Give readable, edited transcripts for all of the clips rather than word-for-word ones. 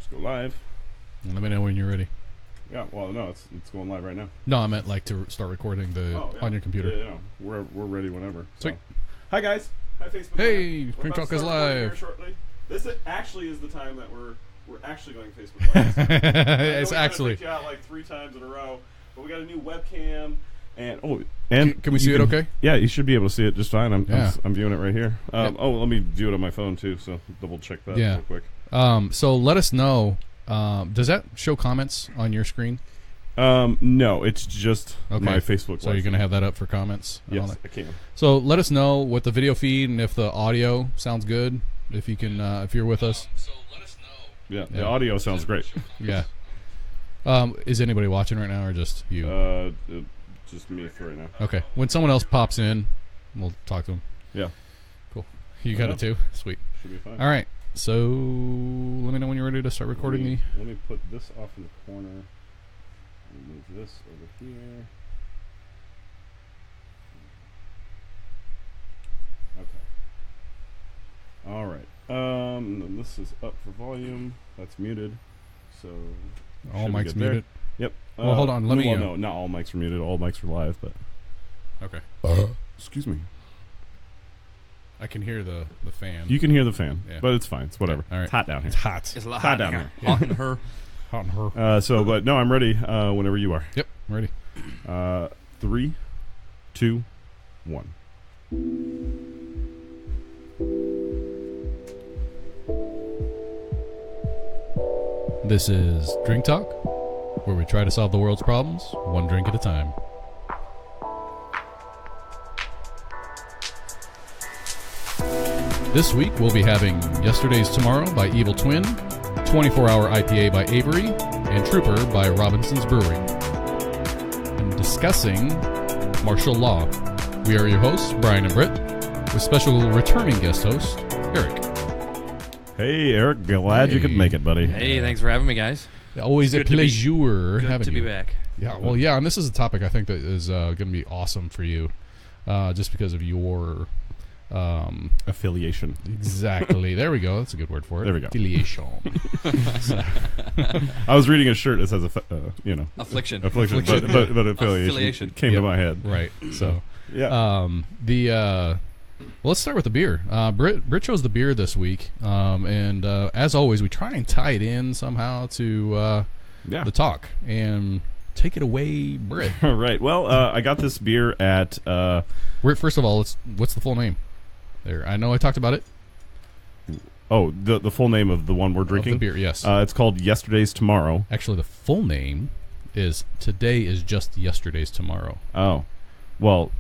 Let's go live. Let me know when you're ready. Yeah, well, no, it's going live right now. No, I meant like to start recording on your computer. Yeah, we're ready whenever. Sweet. So. Hi guys. Hi Facebook. Hey, Live. Drink Talk is live. Shortly. This actually is the time that we're actually going Facebook Live. It's actually. We you out like 3 times in a row, but we got a new webcam. And can we see it okay? Yeah, you should be able to see it just fine. I'm viewing it right here. Yep. Oh, let me view it on my phone too, so double check that real quick. So let us know. Does that show comments on your screen? No, it's just my Facebook. So you're going to have that up for comments? Yes, I can. So let us know what the video feed and if the audio sounds good. If you can, if you're with us. So let us know. Yeah, the audio sounds great. Yeah. Is anybody watching right now or just you? Just me for right now. Okay. When someone else pops in, we'll talk to them. Yeah. Cool. You got it too? Sweet. Should be fine. All right. So let me know when you're ready to start recording. Let me put this off in the corner. Move this over here. Okay. All right. Then this is up for volume. That's muted. So all mics muted. Yep. Well, hold on. Let me. No, not all mics are muted. All mics are live, but. Okay. Excuse me. I can hear the fan. You can hear the fan, but it's fine. It's whatever. All right. It's hot down here. It's hot. It's hot down here. Hot in her. Hot in her. But no, I'm ready whenever you are. Yep, I'm ready. 3, 2, 1. This is Drink Talk, where we try to solve the world's problems one drink at a time. This week we'll be having Yesterday's Tomorrow by Evil Twin, 24-Hour IPA by Avery, and Trooper by Robinsons Brewing. And discussing martial law. We are your hosts, Brian and Britt, with special returning guest host, Erik. Hey, Erik. Glad you could make it, buddy. Hey, thanks for having me, guys. Always a pleasure having you. Good to be back. Yeah, well, yeah, and this is a topic I think that is going to be awesome for you, just because of your affiliation. Exactly. There we go. That's a good word for it. There we go. Affiliation. I was reading a shirt that says, affliction, but affiliation came to my head. Right. So, yeah. Well, let's start with the beer. Britt chose the beer this week, and as always, we try and tie it in somehow to the talk. And take it away, Britt. Right. Well, I got this beer at. First of all, what's the full name? There, I know I talked about it. Oh, the full name of the one we're drinking? Of the beer, yes. It's called Yesterday's Tomorrow. Actually, the full name is Today is Just Yesterday's Tomorrow. Oh. Well,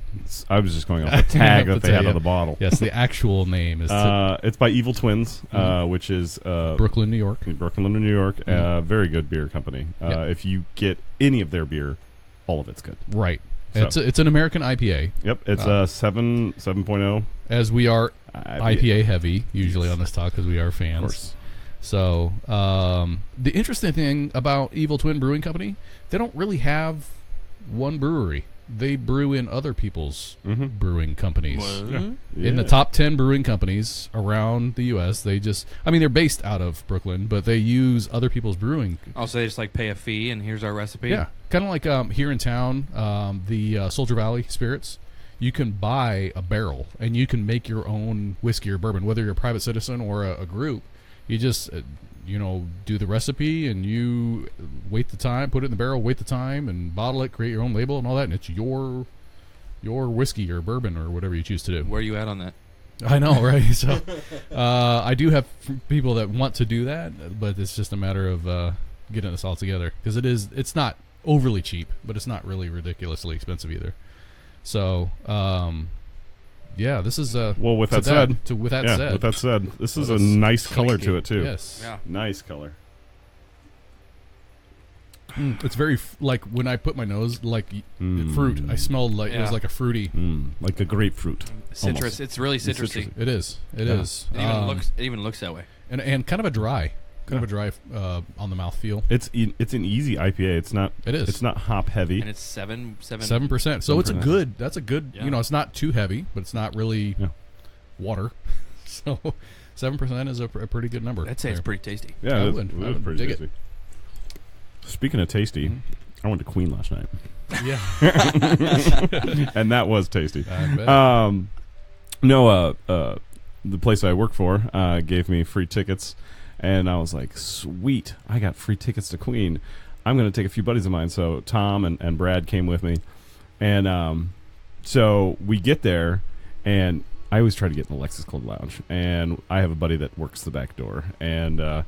I was just going off the tag that they had on the bottle. Yes, the actual name is... it's by Evil Twins, which is... Brooklyn, New York. Brooklyn, New York. Very good beer company. If you get any of their beer, all of it's good. Right. So. It's an American IPA. Yep, it's 7.0. As we are IPA heavy, usually on this talk, because we are fans. Of course. So, the interesting thing about Evil Twin Brewing Company, they don't really have one brewery. They brew in other people's brewing companies. In the top 10 brewing companies around the U.S., they're based out of Brooklyn, but they use other people's brewing. Also, they just pay a fee, and here's our recipe. Yeah, kind of like here in town, the Soldier Valley Spirits. You can buy a barrel, and you can make your own whiskey or bourbon, whether you're a private citizen or a group. You just... do the recipe, and you wait the time, put it in the barrel, wait the time, and bottle it, create your own label and all that, and it's your whiskey or bourbon or whatever you choose to do. Where are you at on that? I know, right? So I do have people that want to do that, but it's just a matter of getting this all together, because it's not overly cheap, but it's not really ridiculously expensive either. So yeah, this is with that said, this is a nice color to it too. Yes, yeah, nice color. It's very like when I put my nose fruit. I smelled like it was like a fruity, like a grapefruit. Citrus. Almost. It's really citrusy. It is. It is. It even looks that way. And kind of a dry. Kind of a dry on the mouth feel. It's an easy IPA. It's not. It is. It's not hop heavy. And it's 7%. So 7%. It's a good. That's a good. It's not too heavy, but it's not really water. So 7% is a pretty good number. I'd say it's pretty tasty. Yeah, I it would was pretty dig it. tasty. Speaking of tasty, I went to Queen last night. Yeah. And that was tasty. I bet. The place I work for gave me free tickets, and I was like, sweet, I got free tickets to Queen. I'm going to take a few buddies of mine. So Tom and Brad came with me, and so we get there, and I always try to get in the Lexus Club Lounge, and I have a buddy that works the back door, and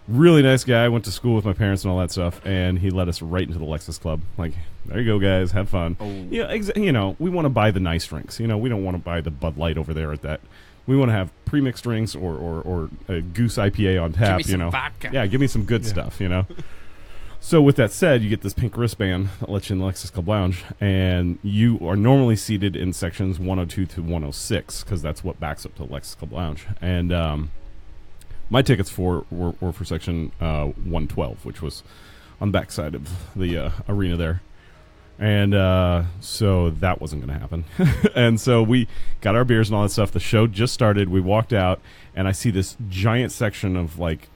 really nice guy. Went to school with my parents and all that stuff, and he led us right into the Lexus Club. Like, there you go, guys, have fun. Oh. Yeah, we want to buy the nice drinks. We don't want to buy the Bud Light over there at that. We want to have pre-mixed drinks or a Goose IPA on tap. Give me some vodka. Yeah, give me some good stuff. So with that said, you get this pink wristband that lets you in the Lexus Club Lounge, and you are normally seated in sections 102 to 106 because that's what backs up to the Lexus Club Lounge. And my tickets were for section 112, which was on the back side of the arena there. And so that wasn't going to happen. And so we got our beers and all that stuff. The show just started. We walked out, and I see this giant section of like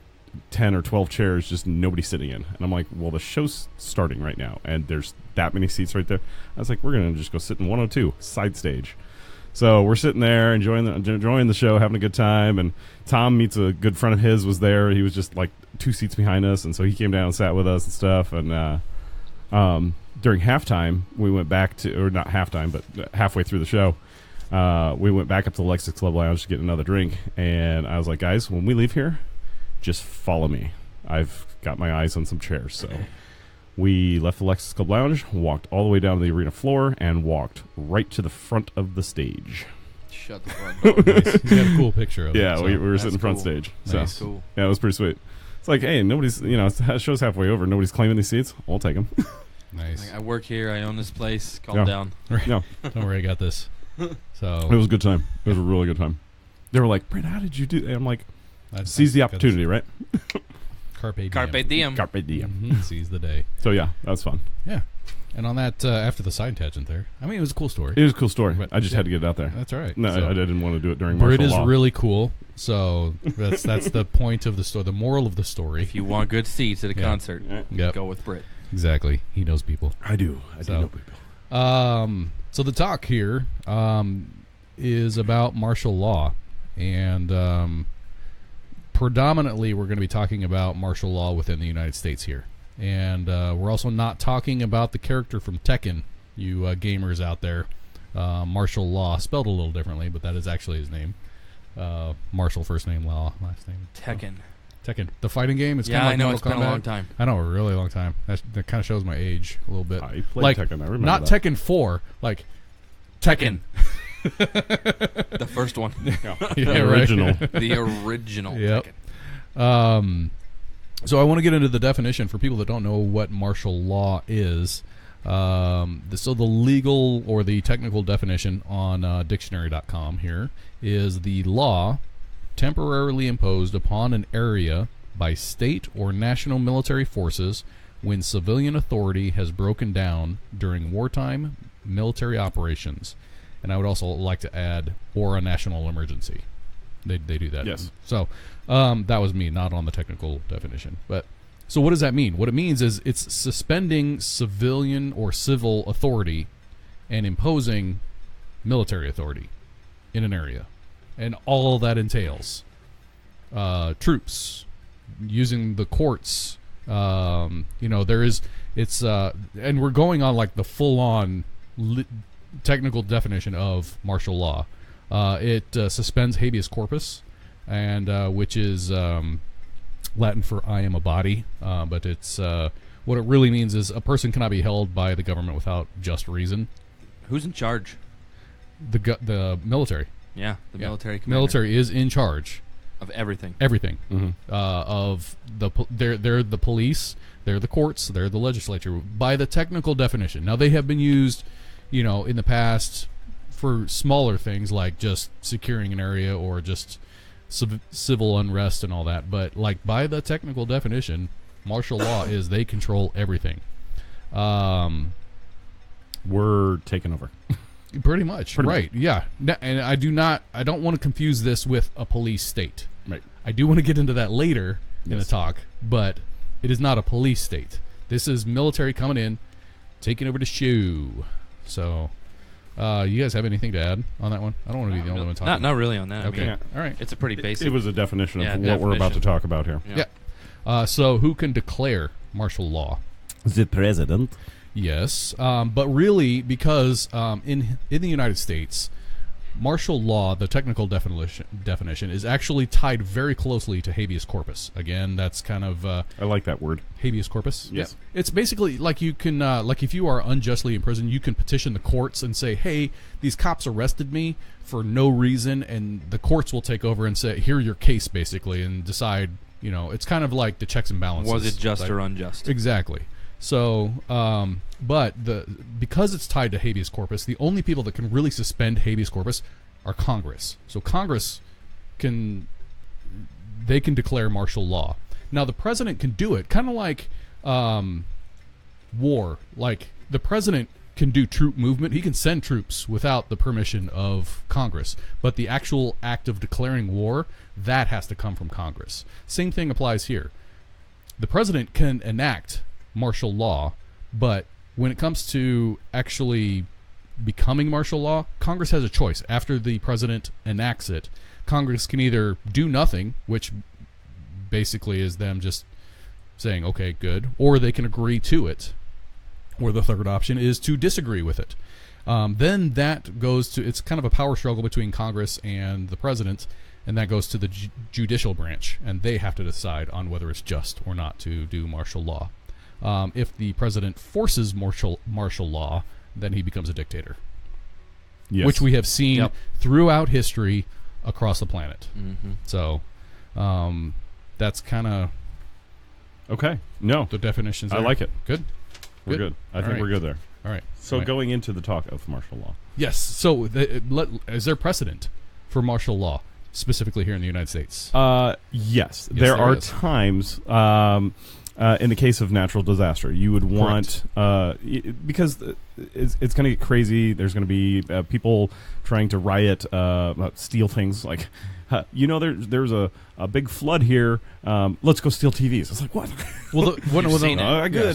10 or 12 chairs, just nobody sitting in. And I'm like, well, the show's starting right now, and there's that many seats right there. I was like, we're going to just go sit in 102, side stage. So we're sitting there enjoying the show, having a good time. And Tom meets a good friend of his was there. He was just like 2 seats behind us, and so he came down and sat with us and stuff. And during halftime, we went back to, or not halftime, but halfway through the show, we went back up to the Lexus Club Lounge to get another drink. And I was like, guys, when we leave here, just follow me. I've got my eyes on some chairs. So we left the Lexus Club Lounge, walked all the way down to the arena floor, and walked right to the front of the stage. Shut the front door. Nice. You got a cool picture of it. Yeah, so. we were sitting front cool. stage. Nice. So, Cool. yeah, it was pretty sweet. It's like, hey, nobody's, the show's halfway over. Nobody's claiming these seats. I'll take them. Nice. Like, I work here. I own this place. Calm Yeah. down. No, Don't worry, I got this. So it was a good time. It was a really good time. They were like, Brent, how did you do that? I'm like, I seize the got this. opportunity, right? Carpe diem. Carpe diem. Carpe diem. Seize the day. So, yeah, that was fun. Yeah. And on that, after the side tangent there, I mean, it was a cool story. It was a cool story. But, I just had to get it out there. That's all right. No, So, I didn't want to do it during Britt martial is law. really cool. So that's the point of the story, the moral of the story. If you want good seats at a Yeah. concert, Yep. go with Britt. Exactly. He knows people. I do. I do So- know people. So the talk here is about martial law, and predominantly we're going to be talking about martial law within the United States here, and we're also not talking about the character from Tekken, you gamers out there. Martial Law, spelled a little differently, but that is actually his name. Martial first name, Law last name. Tekken. Tekken, the fighting game. It's Yeah, kind of like I know. Mortal It's been a Kombat. long time. I know, a really long time. That kind of shows my age a little bit. I played like, Tekken. I remember not that. Tekken 4, like Tekken. The first one. Yeah, The right. original. The original Yep. Tekken. So I want to get into the definition for people that don't know what martial law is. So the legal or the technical definition on dictionary.com here is the law temporarily imposed upon an area by state or national military forces when civilian authority has broken down during wartime military operations. And I would also like to add, or a national emergency. They do that. Yes. So that was me, not on the technical definition. But so what does that mean? What it means is it's suspending civilian or civil authority and imposing military authority in an area. And all that entails troops, using the courts. And we're going on like the full-on technical definition of martial law. It suspends habeas corpus, and which is Latin for "I am a body," but it's what it really means is a person cannot be held by the government without just reason. Who's in charge? The military. Yeah, the Yeah. military commander. Military is in charge. Of everything. Everything. Mm-hmm. Of they're the police, they're the courts, they're the legislature by the technical definition. Now they have been used, in the past for smaller things like just securing an area or just civil unrest and all that. But like by the technical definition, martial law is they control everything. We're taking over. Pretty much, right? Yeah, and I don't want to confuse this with a police state. Right. I do want to get into that later in the talk, but it is not a police state. This is military coming in, taking over the show. So, you guys have anything to add on that one? I don't want to be the only one talking. Not really on that. Okay. I mean, all right. It's a pretty basic. It was a definition of what we're about to talk about here. Yeah. So, who can declare martial law? The president. Yes, but really, because in the United States, martial law, the technical definition, is actually tied very closely to habeas corpus. Again, that's kind of I like that word. Habeas corpus. Yes, yeah. It's basically like you can, like if you are unjustly in prison, you can petition the courts and say, "Hey, these cops arrested me for no reason," and the courts will take over and say, "Hear your case," basically, and decide. You know, it's kind of like the checks and balances. Was it just or unjust? Exactly. So, but because it's tied to habeas corpus, the only people that can really suspend habeas corpus are Congress. So Congress can declare martial law. Now the president can do it, kind of like war. Like the president can do troop movement. He can send troops without the permission of Congress. But the actual act of declaring war, that has to come from Congress. Same thing applies here. The president can enact martial law, but when it comes to actually becoming martial law, Congress has a choice. After the president enacts it, Congress can either do nothing, which basically is them just saying, okay, good, or they can agree to it, or the third option is to disagree with it. Then that goes to, it's kind of a power struggle between Congress and the president, and that goes to the judicial branch, and they have to decide on whether it's just or not to do martial law. If the president forces martial law, then he becomes a dictator. Yes. Which we have seen throughout history across the planet. Mm-hmm. So that's kind of okay. No, the definitions. I like it. Good. We're good. I think we're good there. All right. So going into the talk of martial law. Yes. So is there precedent for martial law specifically here in the United States? Yes. There are times. In the case of natural disaster, you would want because it's going to get crazy. There's going to be people trying to riot, steal things. Like, there's a big flood here. Let's go steal TVs. It's like, what? Well, we've seen it. Good.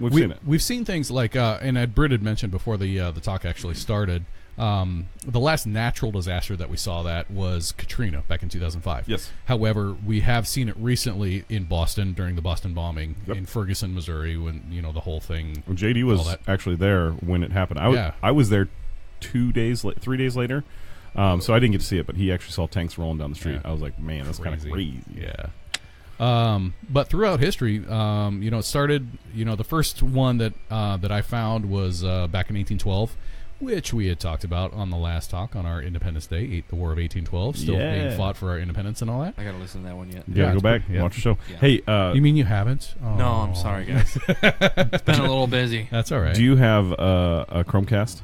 We've seen it. We've seen things like, and Britt had mentioned before the talk actually started. The last natural disaster that we saw that was Katrina back in 2005. Yes. However, we have seen it recently in Boston during the Boston bombing in Ferguson, Missouri, when the whole thing. Well, JD was actually there when it happened. I was there 3 days later, so I didn't get to see it. But he actually saw tanks rolling down the street. I was like, man, that's kind of crazy. Yeah. But throughout history, it started. The first one that I found was back in 1812. Which we had talked about on the last talk on our Independence Day, the War of 1812, still being fought for our independence and all that. I got to listen to that one yet. Yeah, go back and watch the show. Yeah. Hey, you mean you haven't? Oh. No, I'm sorry, guys. It's been a little busy. That's all right. Do you have a Chromecast?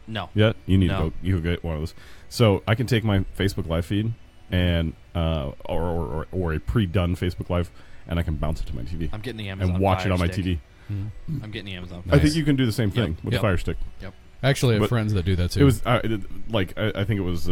No. Yet? You need to go. You go get one of those. So I can take my Facebook Live feed and or a pre-done Facebook Live, and I can bounce it to my TV. I'm getting the Amazon and watch Fire it on my Stick. TV. I'm getting the Amazon. I think you can do the same thing with the Fire Stick. Yep. Actually, I have friends that do that too. It was I think it was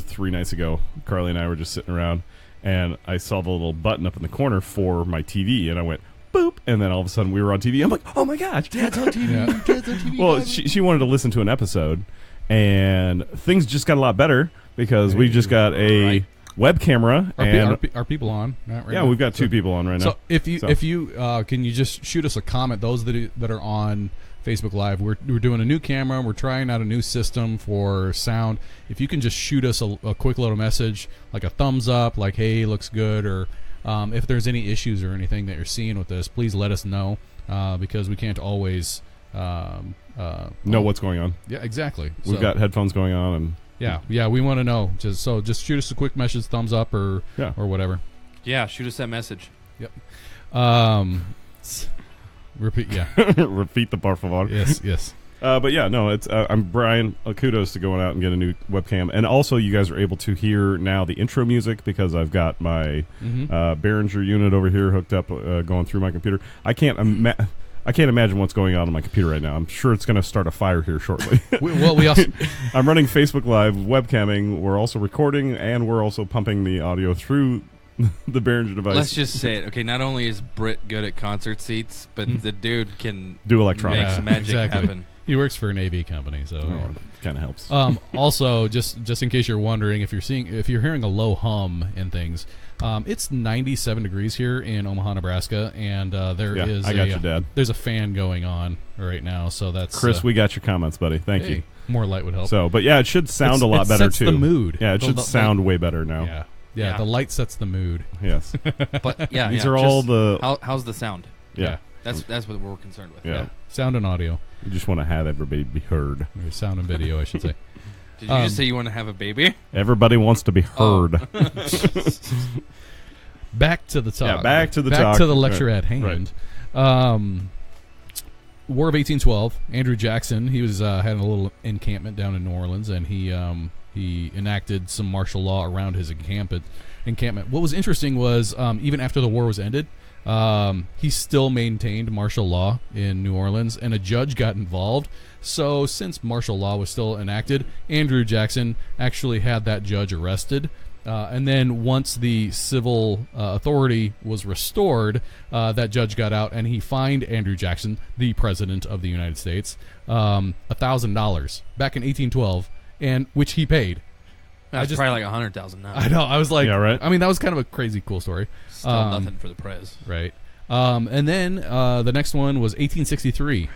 3 nights ago. Carly and I were just sitting around, and I saw the little button up in the corner for my TV, and I went boop, and then all of a sudden we were on TV. I'm like, oh my gosh, Dad's on TV! Dad's on TV. Well, she wanted to listen to an episode, and things just got a lot better because we just got a web camera and are people on? We've got 2 people on right now. So if you can you just shoot us a comment? Those that are on Facebook Live, we're doing a new camera. We're trying out a new system for sound. If you can just shoot us a quick little message, like a thumbs up, like hey, looks good, or if there's any issues or anything that you're seeing with this, please let us know because we can't always know what's going on. Yeah, exactly. We've got headphones going on, and yeah, we want to know. Just shoot us a quick message, thumbs up, or whatever. Yeah, shoot us that message. Yep. Repeat, repeat the por favor. Yes. But it's I'm Brian. Kudos to going out and get a new webcam, and also you guys are able to hear now the intro music because I've got my Behringer unit over here hooked up, going through my computer. I can't I can't imagine what's going on my computer right now. I'm sure it's going to start a fire here shortly. we also I'm running Facebook Live webcamming. We're also recording, and we're also pumping the audio through the Behringer device. Let's just say it. Okay, not only is Britt good at concert seats, but the dude can do electronics. Make magic happen. He works for an AV company, so kind of helps. Also, just in case you're wondering, if you're hearing a low hum and things, it's 97 degrees here in Omaha, Nebraska, and there's a fan going on right now. So that's Chris. We got your comments, buddy. Thank you. More light would help. So, but yeah, it should sound a lot better sets too. The mood. Yeah, it should sound way better now. Yeah. The light sets the mood. Yes. But yeah, these are all the. How's the sound? Yeah. That's what we're concerned with. Yeah. Sound and audio. You just want to have everybody be heard. Or sound and video, I should say. Did you just say you want to have a baby? Everybody wants to be heard. Back to the talk. Yeah, back to the talk. Back to the lecture right. at hand. Right. War of 1812. Andrew Jackson. He was had a little encampment down in New Orleans, and he enacted some martial law around his encampment. What was interesting was even after the war was ended, he still maintained martial law in New Orleans, and a judge got involved. So since martial law was still enacted, Andrew Jackson actually had that judge arrested. And then once the civil authority was restored, that judge got out, and he fined Andrew Jackson, the president of the United States, $1,000 back in 1812, and which he paid. That's probably like $100,000 now. I know. I was like, yeah, right. I mean, that was kind of a crazy cool story. Still nothing for the prez, right? And then the next one was 1863,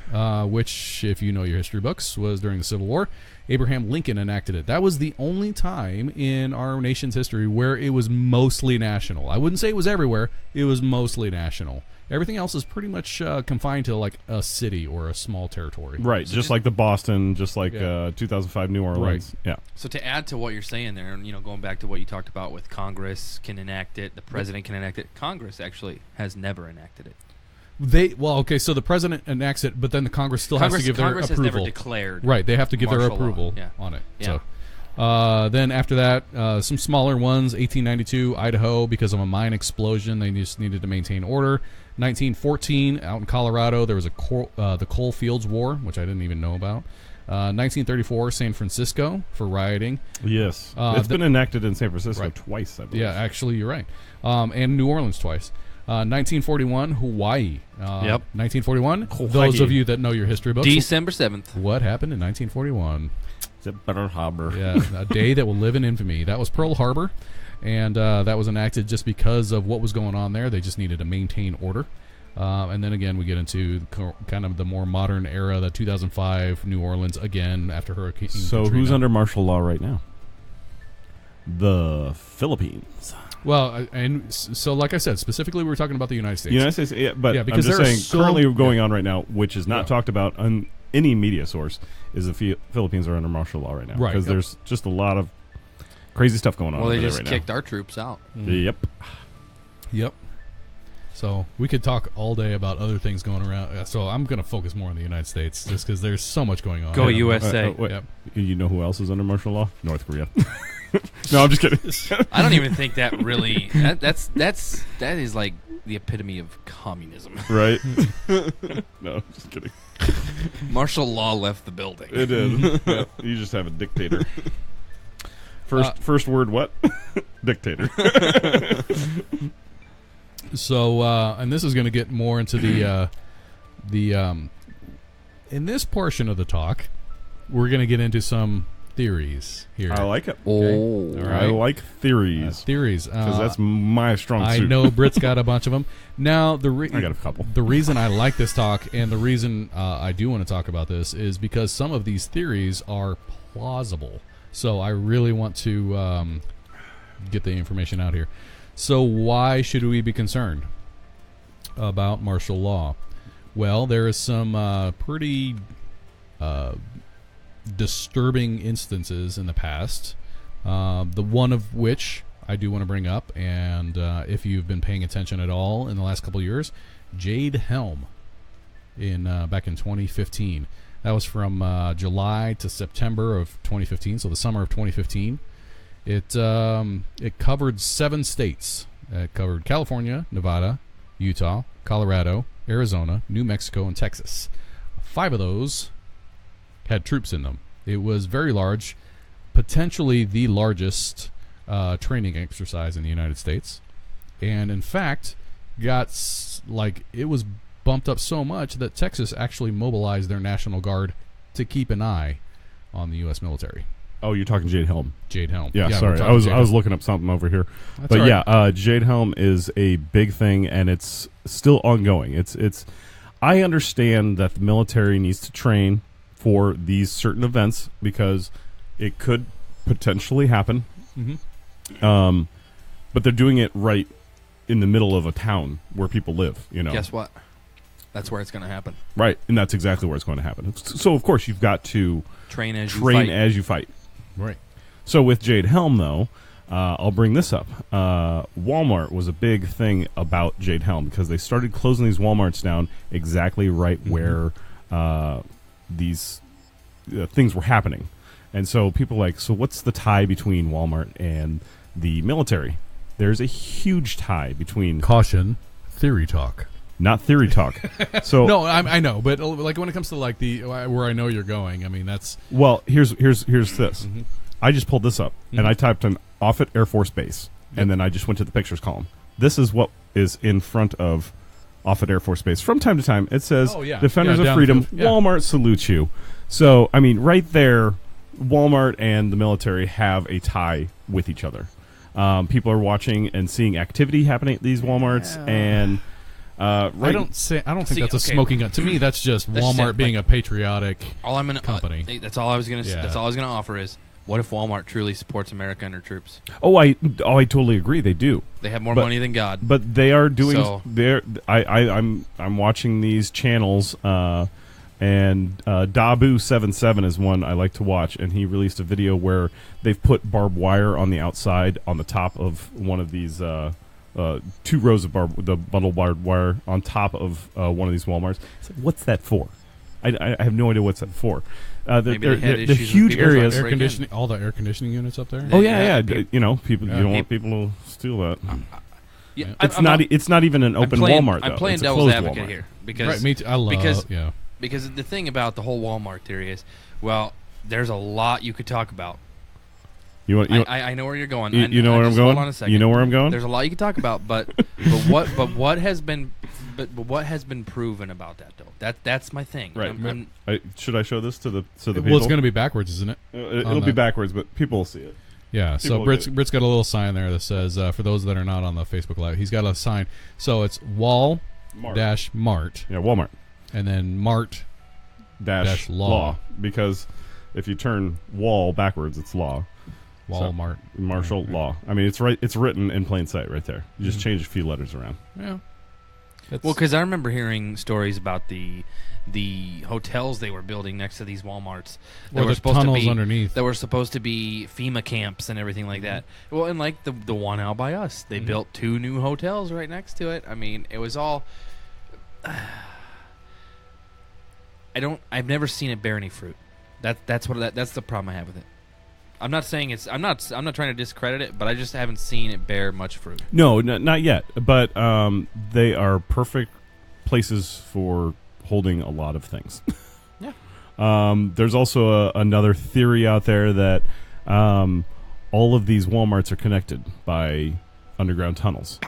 which, if you know your history books, was during the Civil War. Abraham Lincoln enacted it. That was the only time in our nation's history where it was mostly national. I wouldn't say it was everywhere. It was mostly national. Everything else is pretty much confined to like a city or a small territory. Right, so just like the Boston, just like 2005 New Orleans. Right. Yeah. So to add to what you're saying there, and going back to what you talked about with Congress can enact it, the president can enact it. Congress actually has never enacted it. So the president enacts it, but then the Congress still has to give their approval. Congress has never declared. Right, they have to give their approval on it. Yeah. So, then after that, some smaller ones. 1892, Idaho, because of a mine explosion, they just needed to maintain order. 1914, out in Colorado, there was the Coal Fields War, which I didn't even know about. 1934, San Francisco for rioting. Yes, it's been enacted in San Francisco twice, I believe. Yeah, actually, you're right. And New Orleans twice. 1941, Hawaii. 1941. Hawaii. Those of you that know your history books. December 7th. What happened in 1941? Pearl Harbor. Yeah, a day that will live in infamy. That was Pearl Harbor, and that was enacted just because of what was going on there. They just needed to maintain order. And then again, we get into kind of the more modern era, the 2005 New Orleans again after Hurricane Katrina. Who's under martial law right now? The Philippines. Well, and so like I said, specifically we were talking about the United States. United States, because I'm just saying, currently going on right now, which is not talked about on any media source, is the Philippines are under martial law right now. Right. Because there's just a lot of crazy stuff going on. Well, they just right kicked now. our troops out. Yep. So we could talk all day about other things going around. So I'm going to focus more on the United States just because there's so much going on. Go USA. Yep. You know who else is under martial law? North Korea. No, I'm just kidding. I don't even think that really. That is like the epitome of communism. Right? No, just kidding. Martial law left the building. It did. Yeah, you just have a dictator. First word, what? Dictator. So, and this is going to get more into the in this portion of the talk, we're going to get into some theories here. I like it. Oh, all right. I like theories. Theories, because that's my strong suit. I know Britt's got a bunch of them. Now, I got a couple. The reason I like this talk and the reason I do want to talk about this is because some of these theories are plausible. So I really want to get the information out here. So why should we be concerned about martial law? Well, there is some pretty disturbing instances in the past, the one of which I do want to bring up, and if you've been paying attention at all in the last couple of years, Jade Helm back in 2015. That was from July to September of 2015, so the summer of 2015. It covered 7 states. It covered California, Nevada, Utah, Colorado, Arizona, New Mexico, and Texas. 5 of those had troops in them. It was very large, potentially the largest training exercise in the United States. And in fact, it was bumped up so much that Texas actually mobilized their National Guard to keep an eye on the U.S. military. Oh, you're talking Jade Helm. Jade Helm. Yeah, sorry. I was looking up something over here. That's but right. yeah, Jade Helm is a big thing, and it's still ongoing. It's. I understand that the military needs to train for these certain events because it could potentially happen. Mm-hmm. But they're doing it right in the middle of a town where people live. Guess what? That's where it's going to happen. Right, and that's exactly where it's going to happen. So of course you've got to train as you fight. Right. So with Jade Helm, though, I'll bring this up. Walmart was a big thing about Jade Helm because they started closing these Walmarts down exactly right where these things were happening. And so people are like, so what's the tie between Walmart and the military? There's a huge tie between... Caution, theory talk. Not theory talk. So no, I know, but like when it comes to like where I know you're going, I mean that's... Well, here's this. Mm-hmm. I just pulled this up, and I typed in Offutt Air Force Base, and then I just went to the pictures column. This is what is in front of Offutt Air Force Base. From time to time, it says, Defenders of Freedom, Walmart salutes you. So, I mean, right there, Walmart and the military have a tie with each other. People are watching and seeing activity happening at these Walmarts, and... I don't think that's a smoking gun. To me, that's just Walmart being a patriotic company. That's all I was gonna. That's all I was gonna offer is, what if Walmart truly supports America and her troops? Oh, I totally agree. They do. They have more money than God. But they are doing. So, I'm watching these channels, and Dabu77 is one I like to watch, and he released a video where they've put barbed wire on the outside on the top of one of these. 2 rows of the bundle barbed wire on top of one of these Walmarts. It's like, what's that for? I have no idea what's that for. The huge areas, all the air conditioning units up there. Oh yeah. People. You don't want people to steal that. It's not even an open Walmart. I'm playing devil's advocate here because right, me too. I love because the thing about the whole Walmart theory is, well, there's a lot you could talk about. I know where you're going. You know where I'm going. Hold on a second. You know where I'm going. There's a lot you could talk about, but what has been proven about that though? That's my thing. Right. Should I show this to the people? Well, it's going to be backwards, isn't it? It'll be backwards, but people will see it. Yeah. So Britt's got a little sign there that says, for those that are not on the Facebook Live, he's got a sign. So it's Wal-Mart. Yeah, Walmart. And then Mart dash law. Because if you turn wall backwards, it's law. Walmart. Martial law. I mean, it's right. It's written in plain sight right there. You just change a few letters around. Yeah. Well, because I remember hearing stories about the hotels they were building next to these Walmarts. Or the tunnels underneath. That were supposed to be FEMA camps and everything like that. Well, and like the one out by us, they built 2 new hotels right next to it. I mean, it was all... I've never seen it bear any fruit. That's the problem I have with it. I'm not saying it's. I'm not trying to discredit it, but I just haven't seen it bear much fruit. No, not yet. But they are perfect places for holding a lot of things. Yeah. There's also another theory out there that all of these Walmarts are connected by underground tunnels.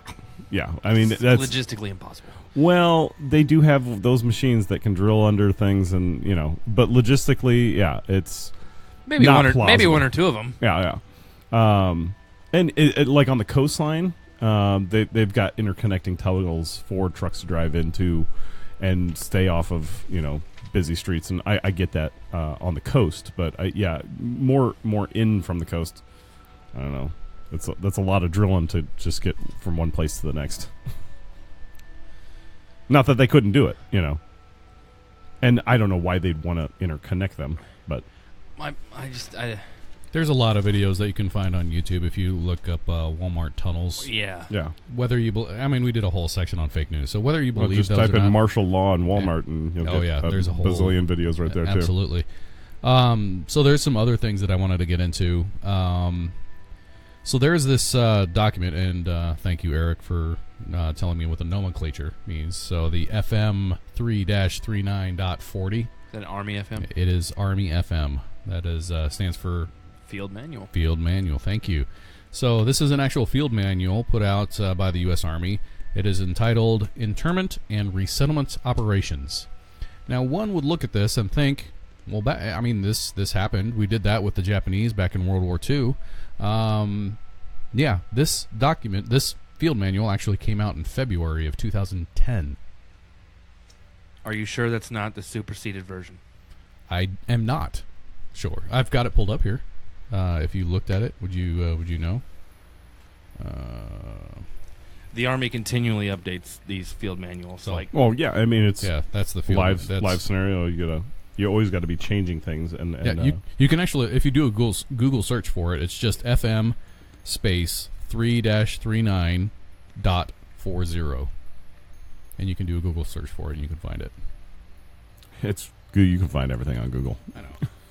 Yeah, I mean that's logistically impossible. Well, they do have those machines that can drill under things, and but logistically, yeah, it's. Maybe one or 2 of them. Yeah. And it, like on the coastline, they've got interconnecting tunnels for trucks to drive into and stay off of busy streets. And I get that on the coast, but more in from the coast. I don't know. That's a lot of drilling to just get from one place to the next. Not that they couldn't do it, And I don't know why they'd want to interconnect them, but. There's a lot of videos that you can find on YouTube if you look up Walmart tunnels. Yeah. Whether you, we did a whole section on fake news. So whether you believe just those type or in not, martial law and Walmart, and you'll get there's a whole bazillion videos right there too. Absolutely. So there's some other things that I wanted to get into. So there's this document, and thank you, Erik, for telling me what the nomenclature means. So the FM 3-39.40. Is that an Army FM? It is Army FM. That is stands for Field Manual. Field Manual. Thank you. So this is an actual field manual put out by the U.S. Army. It is entitled Interment and Resettlement Operations. Now, one would look at this and think, well, this happened. We did that with the Japanese back in World War II. This document, this field manual, actually came out in February of 2010. Are you sure that's not the superseded version? I am not sure. I've got it pulled up here. If you looked at it, would you know? The Army continually updates these field manuals. So, that's the field live scenario. You always got to be changing things, you can actually, if you do a Google search for it, it's just FM space 3-39.40, and you can do a Google search for it, and you can find it. It's you can find everything on Google. I know.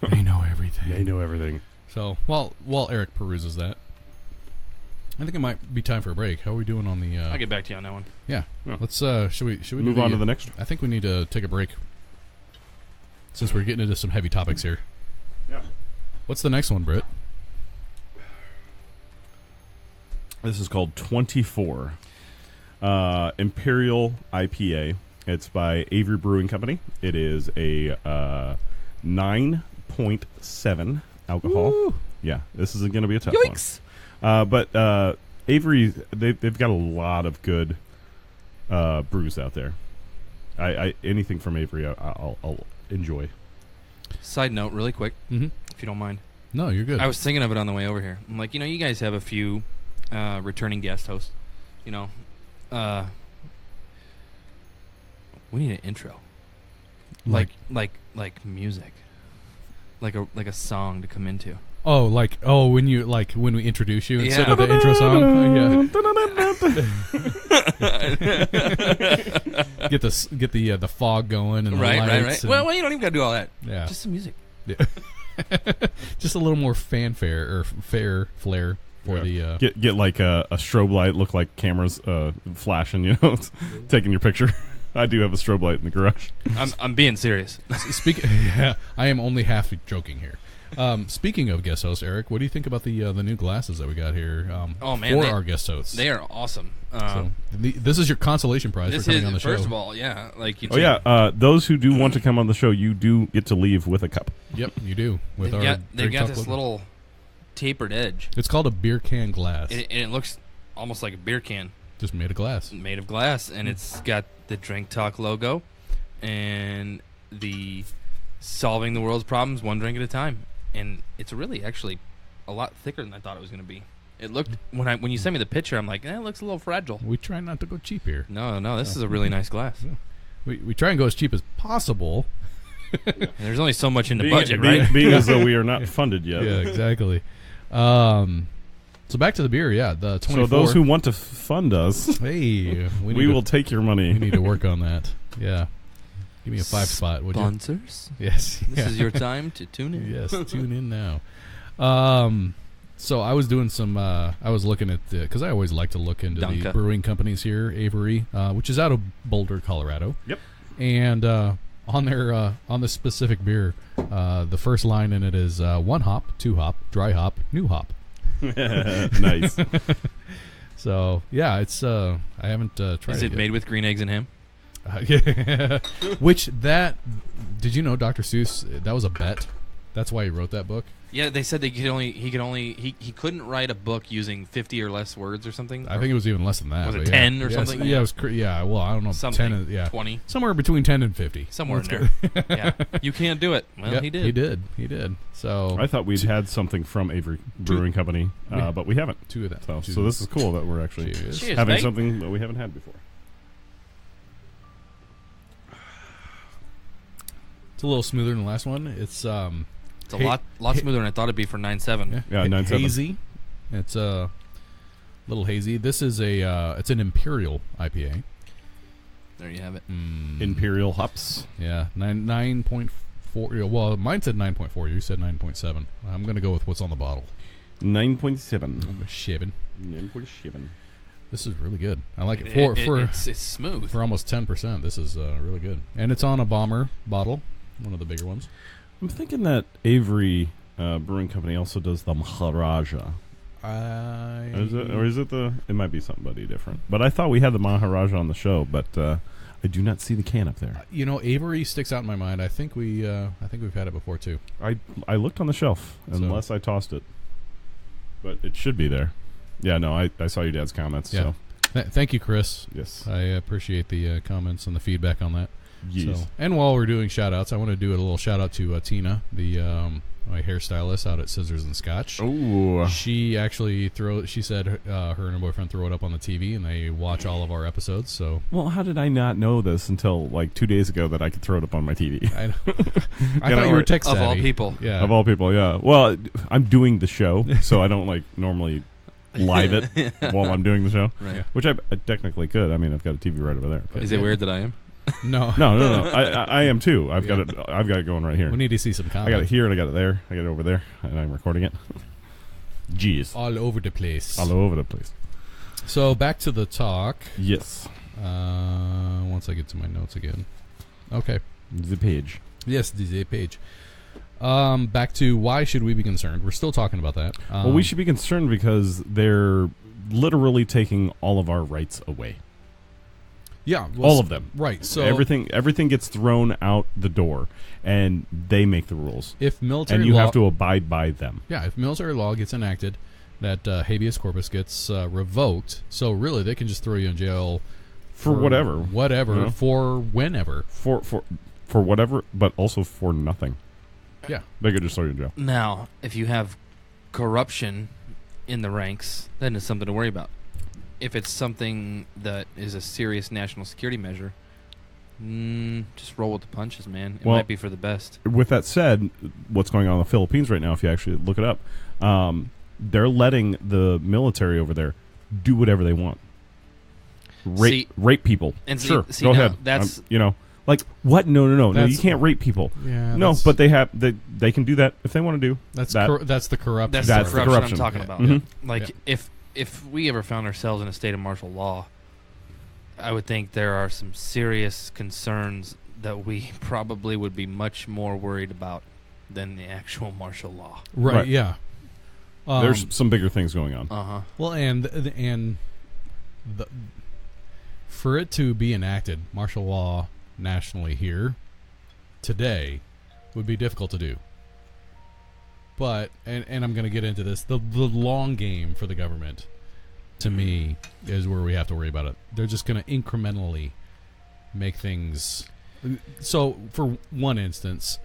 They know everything. They know everything. So while Erik peruses that, I think it might be time for a break. How are we doing on the? I'll get back to you on that one. Yeah. Let's. Should we move on to the next one? I think we need to take a break since we're getting into some heavy topics here. Yeah. What's the next one, Britt? This is called 24 Imperial IPA. It's by Avery Brewing Company. It is a 9.7 alcohol. Woo! Yeah, this is going to be a tough Yikes. one. But Avery, they've got a lot of good brews out there. I anything from Avery, I'll enjoy. Side note, really quick, if you don't mind. No, you're good. I was thinking of it on the way over here. I'm like, you guys have a few returning guest hosts. We need an intro, like music, like a song to come into. Oh, when we introduce you instead of the intro song. Get the fog going and the lights. Right. Well, you don't even got to do all that. Yeah, just some music. Yeah. Just a little more fanfare or flair for the. Get like a strobe light, look like cameras flashing. Taking your picture. I do have a strobe light in the garage. I'm being serious. I am only half joking here. Speaking of guest hosts, Erik, what do you think about the new glasses that we got here? For our guest hosts, they are awesome. This is your consolation prize for coming on the show. First of all, yeah, those who do want to come on the show, you do get to leave with a cup. Yep, you do. They've got this little tapered edge. It's called a beer can glass, and it looks almost like a beer can, just made of glass. And it's got the Drink Talk logo, and the solving the world's problems one drink at a time. And it's really actually a lot thicker than I thought it was going to be. It looked when you sent me the picture, I'm like, it looks a little fragile. We try not to go cheap here. No, this is a really nice glass. We try and go as cheap as possible. There's only so much in the budget, right? Being as though we are not funded yet. Yeah, exactly. So back to the beer, the 24. So those who want to fund us, hey, we will take your money. We need to work on that. Yeah. Give me a 5 spot, would you? Sponsors? Yes. This is your time to tune in. Yes, tune in now. So I was doing some, I was looking at because I always like to look into the brewing companies here, Avery, which is out of Boulder, Colorado. Yep. And on this specific beer, the first line in it is 1 hop, 2 hop, dry hop, new hop. Nice. So, yeah, it's, I haven't tried it. Is it made with green eggs and ham? Yeah. Did you know Dr. Seuss, that was a bet? That's why he wrote that book? Yeah, they said he couldn't write a book using 50 or less words or something. I think it was even less than that. Was it 10 or something? Yeah, it was. Well, I don't know. Something. 10, 20. Somewhere between 10 and 50. Somewhere in there. Yeah. You can't do it. Well, yep, he did. He did. So I thought we'd had something from Avery Brewing Company, but we haven't. 2 of that. So this is cool that we're actually Cheers, having mate. something that we haven't had before. It's a little smoother than the last one. It's a lot smoother than I thought it'd be for 9.7. Yeah, 9.7. Hazy. It's a little hazy. This is it's an Imperial IPA. There you have it. Imperial hops. Yeah, 9.4. Well, mine said 9.4. You said 9.7. I'm going to go with what's on the bottle. 9.7. 9.7. This is really good. I like it. It's smooth. For almost 10%, this is really good. And it's on a bomber bottle, one of the bigger ones. I'm thinking that Avery Brewing Company also does the Maharaja. Is it it might be somebody different. But I thought we had the Maharaja on the show, but I do not see the can up there. Avery sticks out in my mind. I think we've had it before too. I looked on the shelf unless I tossed it, but it should be there. Yeah, no, I saw your dad's comments. Yeah. So. Thank you, Chris. Yes, I appreciate the comments and the feedback on that. Yes. So, and while we're doing shout outs, I want to do a little shout out to Tina, my hairstylist out at Scissors and Scotch. Oh, she actually she said her and her boyfriend throw it up on the TV and they watch all of our episodes. So, well, how did I not know this until like 2 days ago that I could throw it up on my TV? I thought you were tech savvy. Of all people. Yeah. Of all people, yeah. Well, I'm doing the show, so I don't like normally live it while I'm doing the show, right. Which I technically could. I mean, I've got a TV right over there. Is it weird that I am? No. I am too. I've got it going right here. We need to see some comments. I got it here and I got it there. I got it over there, and I'm recording it. Jeez. All over the place. All over the place. So back to the talk. Yes. Once I get to my notes again. Okay. The page. Yes, the page. Back to why should we be concerned? We're still talking about that. Well, we should be concerned because they're literally taking all of our rights away. Yeah, well, all of them. Right. So everything gets thrown out the door, and they make the rules. If military and you law, have to abide by them. Yeah, if military law gets enacted, that habeas corpus gets revoked. So really, they can just throw you in jail for whatever, for whenever, for whatever, but also for nothing. Yeah, they could just throw you in jail. Now, if you have corruption in the ranks, then it's something to worry about. If it's something that is a serious national security measure, just roll with the punches, man. It might be for the best. With that said, what's going on in the Philippines right now, if you actually look it up, they're letting the military over there do whatever they want. Rape people. And sure, go ahead. That's like what? No, you can't rape people. Yeah, no, but they can do that if they want to do. That's the corruption. That's the corruption I'm talking about. Mm-hmm. Like if we ever found ourselves in a state of martial law, I would think there are some serious concerns that we probably would be much more worried about than the actual martial law. Right. Yeah. There's some bigger things going on. Uh-huh. Well, for it to be enacted, martial law nationally here today would be difficult to do. But and I'm going to get into this. The long game for the government, to me, is where we have to worry about it. They're just going to incrementally make things. So, for one instance,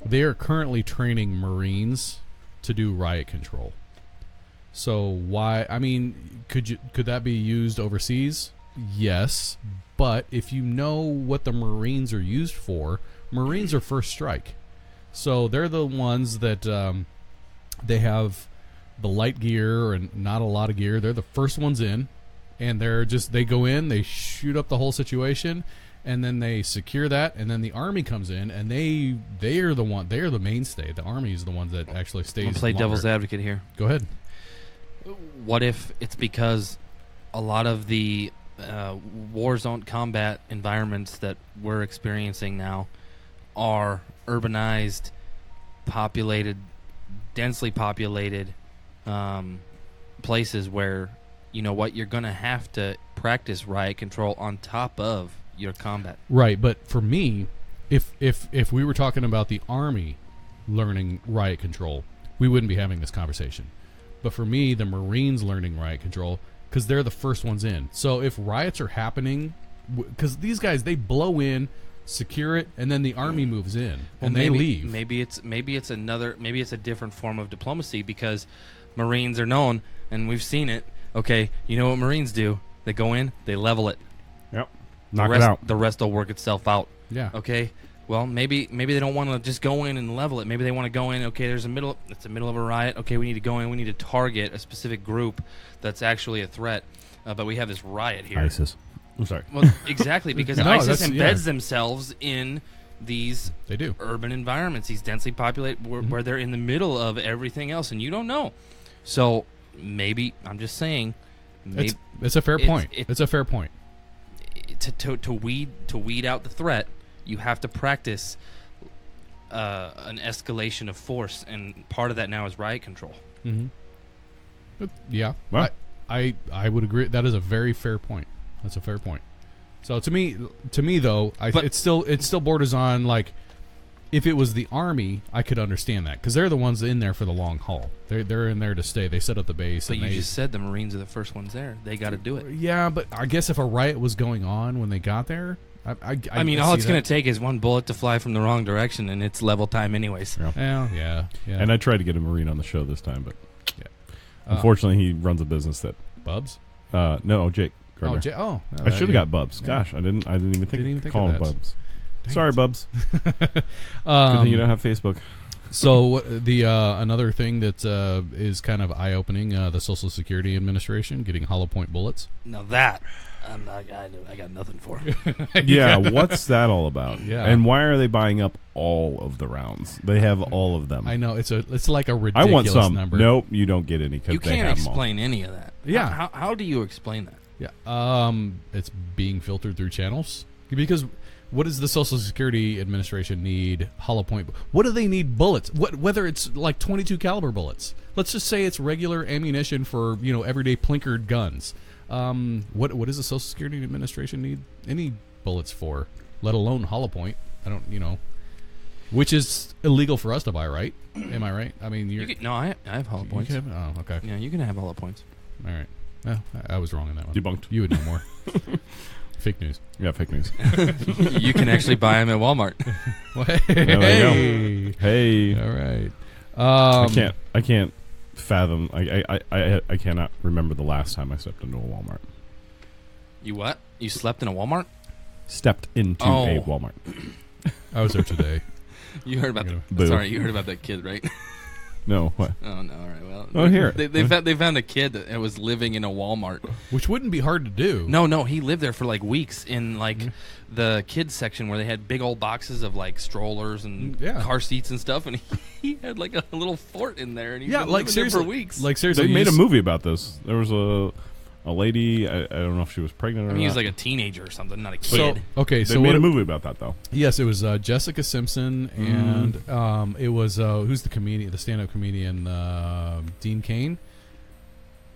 they are currently training Marines to do riot control. So why? I mean, could that be used overseas? Yes, but if you know what the Marines are used for, Marines are first strike. So they're the ones that they have the light gear and not a lot of gear. They're the first ones in, and they go in, they shoot up the whole situation, and then they secure that, and then the Army comes in, and they are the mainstay. The Army is the ones that actually stays. I'll play devil's advocate here. Go ahead. What if it's because a lot of the war zone combat environments that we're experiencing now are urbanized, populated, densely populated places where, you know what, you're going to have to practice riot control on top of your combat. Right, but for me, if we were talking about the Army learning riot control, we wouldn't be having this conversation. But for me, the Marines learning riot control, because they're the first ones in. So if riots are happening, because these guys, they blow in, secure it, and then the Army moves in and they leave. Maybe it's a different form of diplomacy, because Marines are known, and we've seen it. Okay, you know what Marines do? They go in, they level it. Yep. Knock it out. The rest will work itself out. Yeah. Okay. Well, maybe they don't want to just go in and level it. Maybe they want to go in. Okay, it's the middle of a riot. Okay, we need to go in. We need to target a specific group that's actually a threat. But we have this riot here. ISIS. I'm sorry. Well, exactly, because ISIS embeds themselves in these urban environments, these densely populated where they're in the middle of everything else, and you don't know. So maybe I'm just saying. It's a fair point. It's a fair point. To weed out the threat, you have to practice an escalation of force, and part of that now is riot control. Mm-hmm. Yeah, well, I would agree. That is a very fair point. That's a fair point. So to me though, it still borders on like, if it was the Army, I could understand that because they're the ones in there for the long haul. They're in there to stay. They set up the base. But you just said the Marines are the first ones there. They got to do it. Yeah, but I guess if a riot was going on when they got there, I mean, all it's going to take is one bullet to fly from the wrong direction, and it's level time anyways. Yeah. And I tried to get a Marine on the show this time, but unfortunately, he runs a business that Bubs. No, Jake Gardner. I should have got Bubs. Yeah. Gosh, I didn't even think to call him Bubs. Sorry, Bubs. Good thing you don't have Facebook. So the another thing that is kind of eye-opening, the Social Security Administration getting hollow point bullets. Now that I got nothing for. Yeah, what's that all about? Yeah, and why are they buying up all of the rounds? They have all of them. I know it's like a ridiculous I want some. number. Nope, you don't get any. You can't explain any of that. Yeah, how do you explain that? Yeah, it's being filtered through channels because. What does the Social Security Administration need hollow point? What do they need bullets? Whether it's like 22 caliber bullets. Let's just say it's regular ammunition for everyday plinkered guns. What does the Social Security Administration need any bullets for? Let alone hollow point. I don't which is illegal for us to buy, right? Am I right? I mean, I have hollow points. Oh, okay. Yeah, you can have hollow points. All right. Well, I was wrong on that one. Debunked. You would know more. Fake news. Yeah, fake news. You can actually buy them at Walmart. Hey. All right. I can't fathom. I cannot remember the last time I stepped into a Walmart. You what? You slept in a Walmart? Stepped into a Walmart. I was there today. You heard about you heard about that kid, right? No, what? Oh no! All right, well. Here they found a kid that was living in a Walmart, which wouldn't be hard to do. No, he lived there for like weeks in like the kids section where they had big old boxes of like strollers and car seats and stuff, and he had like a little fort in there, and he lived there for weeks. Like seriously, they made a movie about this. There was a lady. I don't know if she was pregnant or not. He was like a teenager or something, not a kid. They made a movie about that though. Yes, it was Jessica Simpson, and it was who's the comedian, the stand-up comedian, Dean Cain.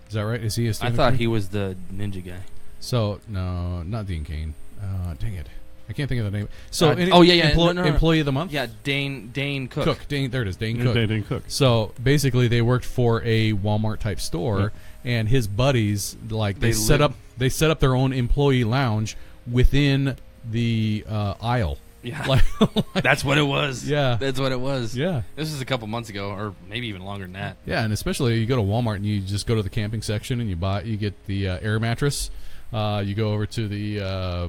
Is that right? Is he a stand-up I thought comedian? he was the ninja guy. So no, not Dean Cain. Dang it, I can't think of the name. So employee of the month. Yeah, Dane Cook. There it is, Dane Cook. Dane Cook. So basically, they worked for a Walmart type store. And his buddies, like they set up their own employee lounge within the aisle. Yeah, that's what it was. Yeah, that's what it was. Yeah, this is a couple months ago, or maybe even longer than that. Yeah, and especially you go to Walmart and you just go to the camping section and you get the air mattress. You go over to the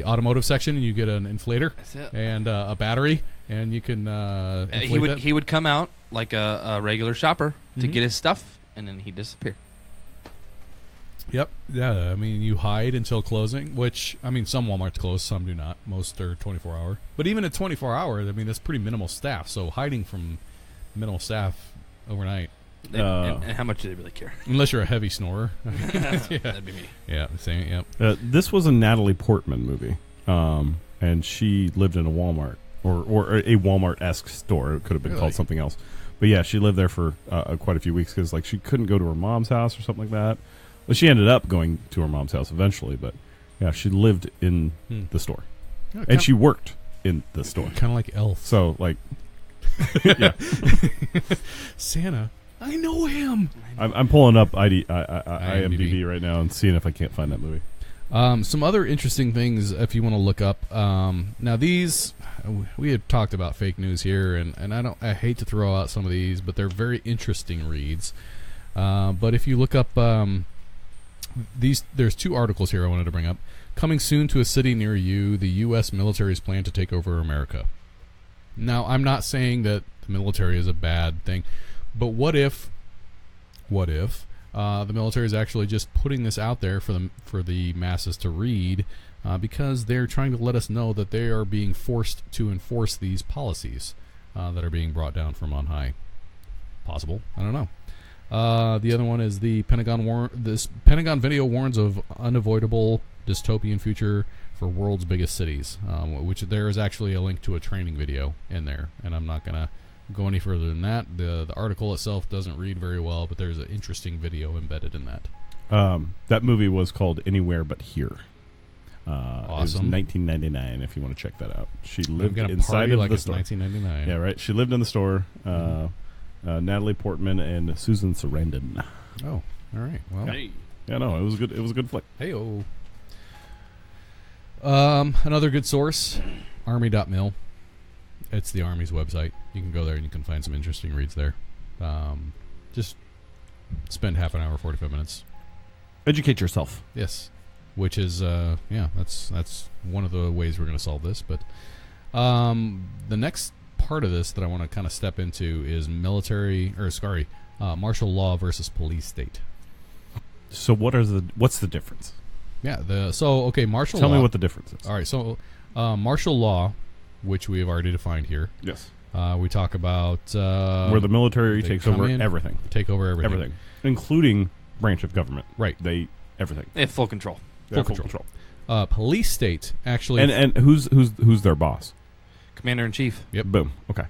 automotive section and you get an inflator and a battery, and you can. He would come out like a regular shopper to get his stuff. And then he disappeared. Yep. Yeah. I mean, you hide until closing, which, I mean, some Walmarts close, some do not. Most are 24-hour. But even at 24 hours, I mean, that's pretty minimal staff. So hiding from minimal staff overnight. And how much do they really care? Unless you're a heavy snorer. That'd be me. Yeah. Same. Yep. This was a Natalie Portman movie. And she lived in a Walmart or a Walmart-esque store. It could have been called something else. But yeah, she lived there for quite a few weeks because like she couldn't go to her mom's house or something like that. Well, she ended up going to her mom's house eventually, but yeah, she lived in the store, and she worked in the store, kind of like Elf. So like, yeah, Santa, I know him. I'm pulling up IMDb right now and seeing if I can't find that movie. Some other interesting things if you want to look up. Now these. We had talked about fake news here, and I hate to throw out some of these, but they're very interesting reads. But if you look up there's two articles here I wanted to bring up. Coming soon to a city near you, the U.S. military's plan to take over America. Now, I'm not saying that the military is a bad thing, but what if the military is actually just putting this out there for the masses to read? Because they're trying to let us know that they are being forced to enforce these policies that are being brought down from on high. Possible. I don't know. The other one is the Pentagon Pentagon video warns of unavoidable dystopian future for world's biggest cities, which there is actually a link to a training video in there, and I'm not going to go any further than that. The article itself doesn't read very well, but there's an interesting video embedded in that. That movie was called Anywhere But Here. Awesome. It was 1999, if you want to check that out. She lived I'm inside of like the it's store. 1999. Yeah, right. She lived in the store. Natalie Portman and Susan Sarandon. Oh, all right. Well, Hey. Yeah, no, it was good. It was a good flick. hey-o. Another good source, Army.mil. It's the Army's website. You can go there and you can find some interesting reads there. Just spend half an hour, 45 minutes. Educate yourself. Yes, which is that's one of the ways we're going to solve this. But the next part of this that I want to kind of step into is martial law versus police state. So what's the difference? Yeah. Martial law. Tell me what the difference is. All right. So martial law, which we have already defined here. Yes. We talk about where the military they takes come over in, everything. Take over everything. Everything, including branch of government. Right. Everything. They have full control. They Full have control. Police state actually. And who's their boss? Commander in chief. Yep. Boom. Okay.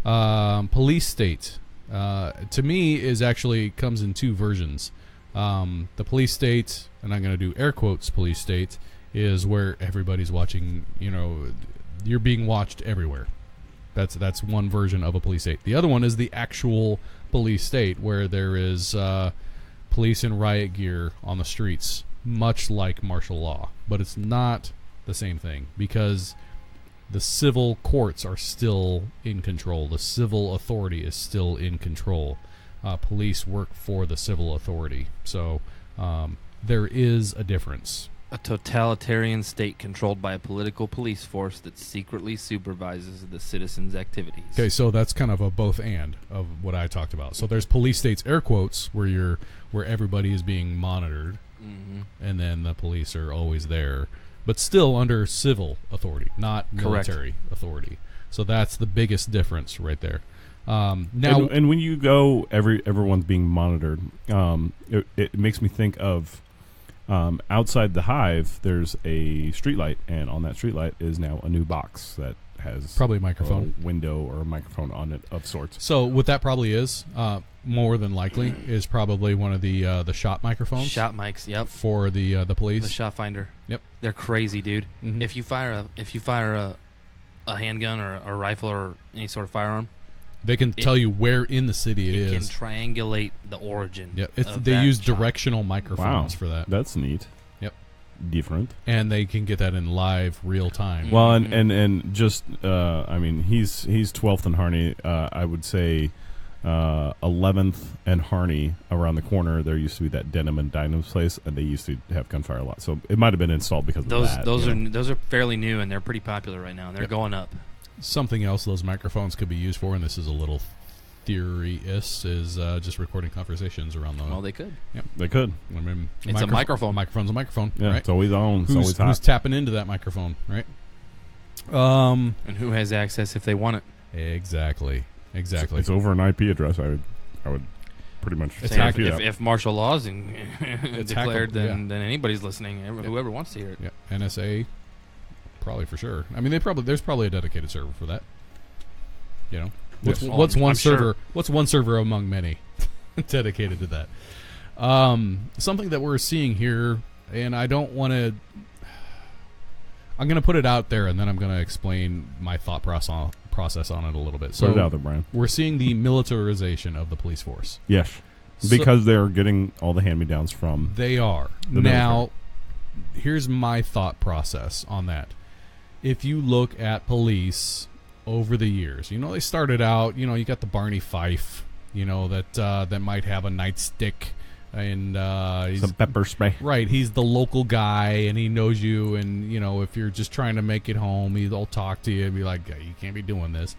Police state, to me, is actually comes in two versions. The police state, and I'm going to do air quotes, police state, is where everybody's watching. You're being watched everywhere. That's one version of a police state. The other one is the actual police state, where there is police in riot gear on the streets, much like martial law. But it's not the same thing, because the civil courts are still in control. The civil authority is still in control. Police work for the civil authority. So there is a difference. A totalitarian state controlled by a political police force that secretly supervises the citizens' activities. Okay, so that's kind of a both and of what I talked about. So there's police states, air quotes, where everybody is being monitored, and then the police are always there, but still under civil authority, not military authority. So that's the biggest difference right there. Now, and when you go, everyone's being monitored. It makes me think of outside the hive. There's a streetlight, and on that streetlight is now a new box that has probably a microphone, a window, or a microphone on it of sorts. So what that probably is, more than likely, is probably one of the shot microphones. Shot mics, yep. For the police. The shot finder. Yep. They're crazy, dude. Mm-hmm. If you fire a handgun or a rifle or any sort of firearm, they can tell you where in the city it is. It can triangulate the origin. Yeah, they use directional microphones for that. That's neat. Yep. Different. And they can get that in live, real time. Well, and just I mean, he's 12th and Harney. I would say 11th and Harney around the corner. There used to be that Denim and Dynam's place, and they used to have gunfire a lot. So it might have been installed because of that. Those are fairly new, and they're pretty popular right now. They're going up. Something else those microphones could be used for, and this is a little theory-is, is just recording conversations around the... Well, they could. Yep. They could. I mean, it's a microphone. Microphone's a microphone, yeah, right? It's always on. It's always hot. Who's tapping into that microphone, right? And who has access if they want it? Exactly. It's over an IP address. I would pretty much say if martial law is declared, then anybody's listening. Whoever wants to hear it. Yeah. NSA... Probably for sure. I mean, there's probably a dedicated server for that. What's one server? Sure. What's one server among many dedicated to that? Something that we're seeing here, and I don't want to. I'm going to put it out there, and then I'm going to explain my thought process on it a little bit. So put it out there, Brian. We're seeing the militarization of the police force. Yes, because they're getting all the hand-me-downs from. They are now. Here's my thought process on that. If you look at police over the years, they started out, you got the Barney Fife, that might have a nightstick and he's some pepper spray. Right, he's the local guy and he knows you, and if you're just trying to make it home, he'll talk to you and be like, you can't be doing this.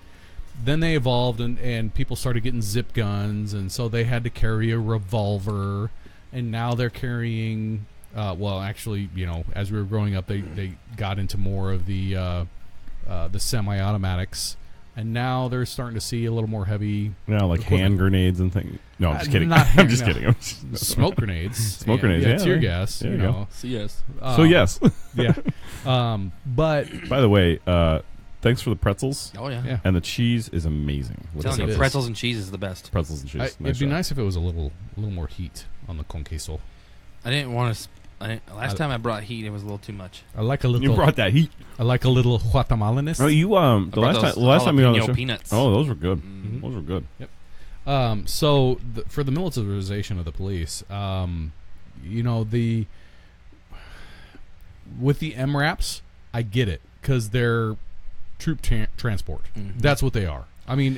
Then they evolved and people started getting zip guns, and so they had to carry a revolver, and now they're carrying... actually, as we were growing up, they got into more of the semi-automatics, And now they're starting to see a little more heavy. Like hand grenades and things. No, I'm just kidding. I'm just kidding. Smoke grenades. Smoke grenades, yeah. Tear gas, you know. So yes. So yes. Yeah. But by the way, thanks for the pretzels. Oh yeah. And the cheese is amazing. I'm telling you, pretzels and cheese is the best. Pretzels and cheese. It'd be nice if it was a little more heat on the con queso. I didn't want to. Last time I brought heat, it was a little too much. I like a little. You brought that heat. I like a little guatemalaness. Oh, you the last time you were on the show. Peanuts. Oh, those were good. Mm-hmm. Those were good. Yep. So for the militarization of the police, you know, with the MRAPs, I get it because they're troop transport. Mm-hmm. That's what they are. I mean,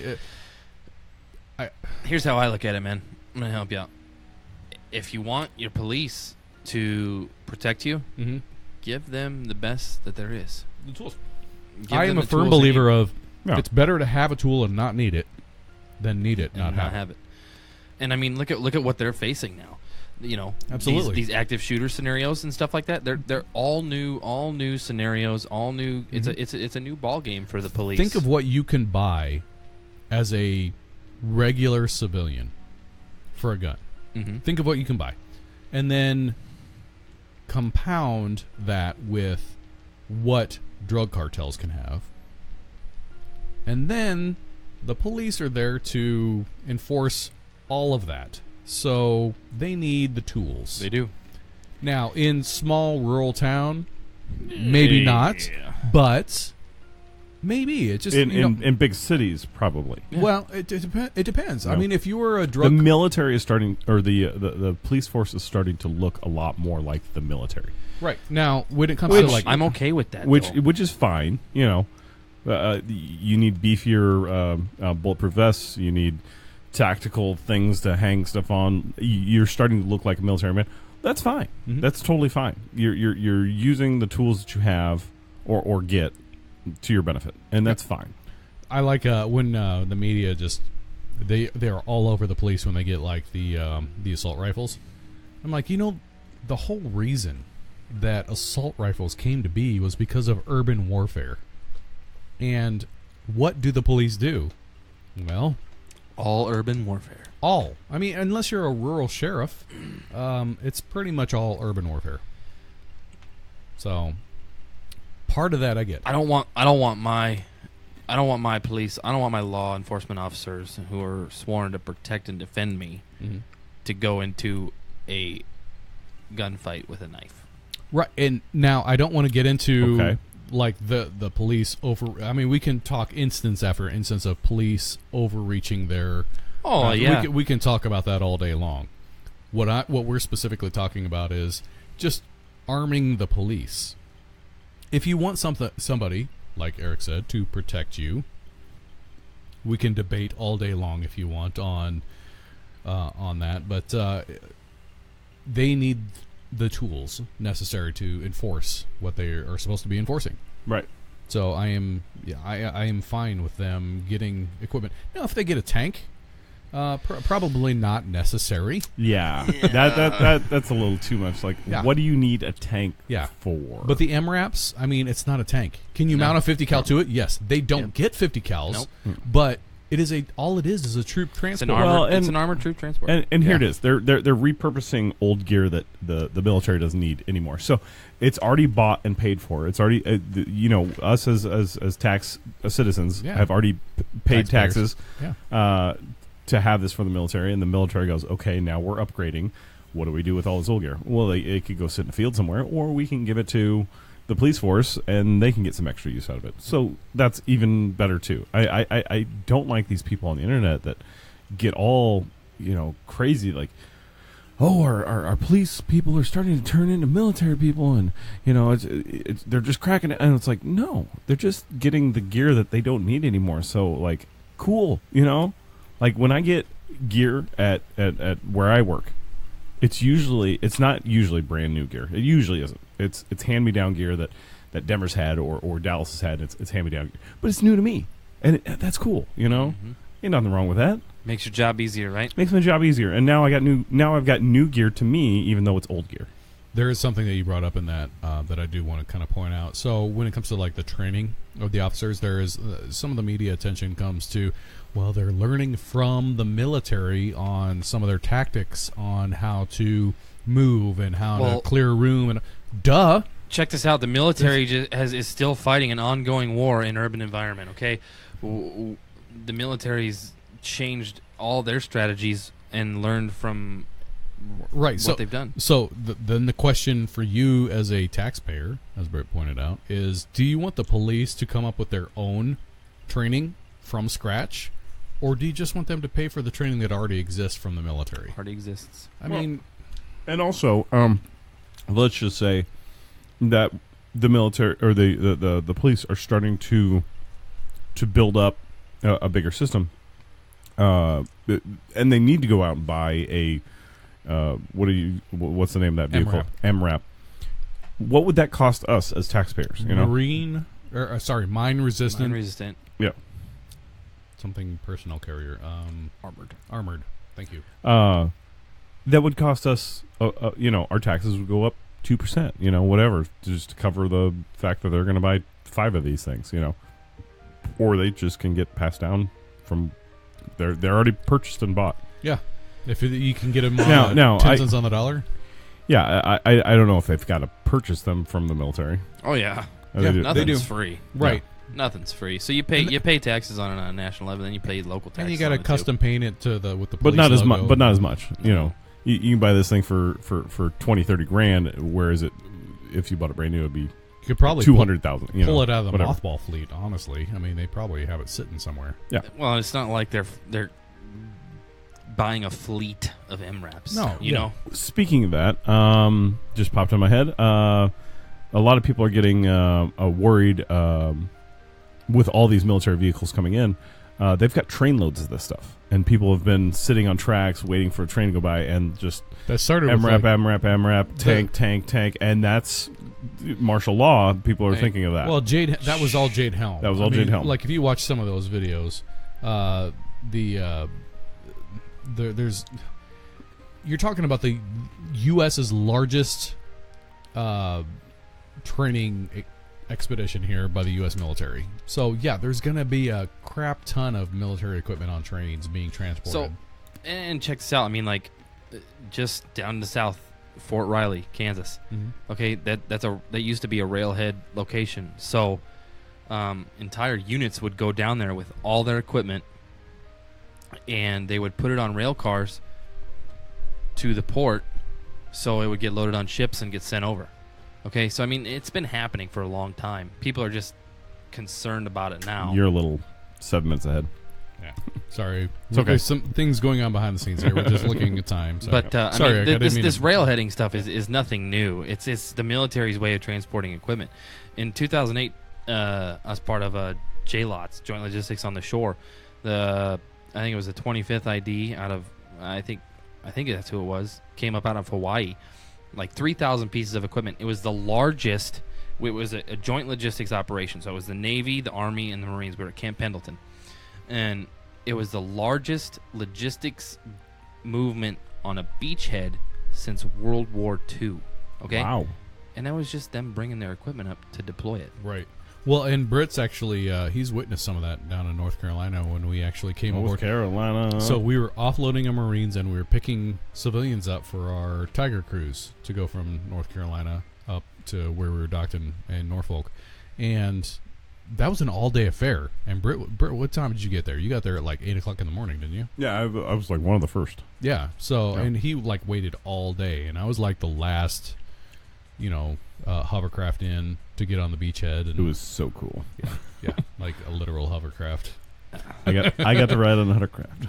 here's how I look at it, man. I'm gonna help you out. If you want your police to protect you, give them the best that there is. The tools. I am a firm believer of it's better to have a tool and not need it than need it and not have it. And I mean, look at what they're facing now. You know, absolutely these active shooter scenarios and stuff like that. They're all new scenarios, all new. It's a new ball game for the police. Think of what you can buy as a regular civilian for a gun. Think of what you can buy, and then compound that with what drug cartels can have, and then the police are there to enforce all of that. So they need the tools. They do. Now, in small rural town, maybe not, but maybe it just in big cities probably. Yeah. Well, it depends. I mean, if you were a drug, the military is starting, or the police force is starting to look a lot more like the military. Right now, when it comes to like, I'm okay with that. Which is fine. You know, you need beefier bulletproof vests. You need tactical things to hang stuff on. You're starting to look like a military man. That's fine. That's totally fine. You're using the tools that you have or get to your benefit, and that's fine. I like when the media just they are all over the police when they get like the assault rifles. I'm like, the whole reason that assault rifles came to be was because of urban warfare. And what do the police do? Well, all urban warfare. All. I mean, unless you're a rural sheriff, it's pretty much all urban warfare. So, part of that I get. I don't want my police. I don't want my law enforcement officers who are sworn to protect and defend me to go into a gunfight with a knife. Right. And now I don't want to get into like the police over. I mean, we can talk instance after instance of police overreaching their. Oh yeah. We can talk about that all day long. What we're specifically talking about is just arming the police. If you want somebody, like Erik said, to protect you, we can debate all day long if you want on that. But they need the tools necessary to enforce what they are supposed to be enforcing. Right. So I am fine with them getting equipment. Now, if they get a tank, probably not necessary. Yeah. That's a little too much. Like, what do you need a tank for? But the MRAPs, I mean, it's not a tank. Can you mount a 50 cal to it? Yes. They don't get 50 cals, but it is all it is a troop transport. It's an armored troop transport. And here it is. They're repurposing old gear that the military doesn't need anymore. So it's already bought and paid for. It's already us as tax citizens have already paid taxes to have this for the military, and the military goes, okay, now we're upgrading. What do we do with all this old gear? Well, it could go sit in a field somewhere, or we can give it to the police force, and they can get some extra use out of it. So that's even better too. I don't like these people on the internet that get all crazy, like, oh, our police people are starting to turn into military people, and they're just cracking it. And it's like, no, they're just getting the gear that they don't need anymore. So like, cool, like when I get gear at where I work, it's not usually brand new gear. It usually isn't. It's hand me down gear that Denver's had or Dallas has had. It's hand me down gear, but it's new to me, and that's cool. Ain't nothing wrong with that. Makes your job easier, right? Makes my job easier, and now I've got new gear to me, even though it's old gear. There is something that you brought up in that that I do want to kind of point out. So when it comes to like the training of the officers, there is some of the media attention comes to, well, they're learning from the military on some of their tactics on how to move and how to clear a room. And duh. Check this out. The military is still fighting an ongoing war in urban environment, okay? The military's changed all their strategies and learned from what they've done. So then the question for you as a taxpayer, as Britt pointed out, is do you want the police to come up with their own training from scratch, or do you just want them to pay for the training that already exists from the military? Already exists. I mean... And also, let's just say that the military or the police are starting to build up a bigger system, and they need to go out and buy a what's the name of that vehicle? MRAP. What would that cost us as taxpayers? You know, mine resistant. Mine resistant. Yeah. Something personnel carrier. Armored. Thank you. That would cost us. Our taxes would go up 2%, whatever, just to cover the fact that they're going to buy 5 of these things, or they just can get passed down from they're already purchased and bought. Yeah, if you can get them 10 cents on the dollar. Yeah, I don't know if they've got to purchase them from the military. Oh yeah, nothing's free. Right. Yeah. Nothing's free. So you pay taxes on it on a national level, then you pay local taxes. And you got to custom paint it with the police but not logo. as much. But not as much. You can buy this thing for 20, 30 grand, whereas if you bought it brand new, it'd be you could probably 200,000. Pull it out of the mothball fleet. Honestly, I mean, they probably have it sitting somewhere. Yeah. Well, it's not like they're buying a fleet of MRAPs. No, you know. Speaking of that, just popped in my head. A lot of people are getting worried with all these military vehicles coming in. They've got train loads of this stuff, and people have been sitting on tracks waiting for a train to go by, and just that started MRAP, tank, and that's martial law. People are thinking of that. Well, that was all Jade Helm. That was all Jade Helm. Like if you watch some of those videos, there's you're talking about the U.S.'s largest training expedition here by the U.S. military. So yeah, there's going to be a crap ton of military equipment on trains being transported. So, and check this out. I mean, like, just down the south, Fort Riley, Kansas. Mm-hmm. Okay, that used to be a railhead location. So, entire units would go down there with all their equipment, and they would put it on rail cars to the port, so it would get loaded on ships and get sent over. Okay, so I mean, it's been happening for a long time. People are just concerned about it now. You're a little 7 minutes ahead. Yeah, sorry. It's okay. There's some things going on behind the scenes here. We're just looking at time. So. But sorry, I mean, this railheading stuff is nothing new. It's the military's way of transporting equipment. In 2008, as part of JLOTS, Joint Logistics on the Shore, I think it was the 25th ID out of I think that's who it was. Came up out of Hawaii. Like 3,000 pieces of equipment. It was the largest. It was a joint logistics operation. So it was the Navy, the Army, and the Marines. We were at Camp Pendleton. And it was the largest logistics movement on a beachhead since World War II. Okay? Wow. And that was just them bringing their equipment up to deploy it. Right. Well, and Britt's actually, he's witnessed some of that down in North Carolina when we actually came aboard. North Carolina. So we were offloading our Marines and we were picking civilians up for our Tiger cruise to go from North Carolina up to where we were docked in Norfolk. And that was an all-day affair. And Britt, what time did you get there? You got there at like 8 o'clock in the morning, didn't you? Yeah, I was like one of the first. Yeah. So, and he like waited all day. And I was like the last, hovercraft in to get on the beachhead. And it was so cool. Yeah, like a literal hovercraft. I got to ride on a hovercraft.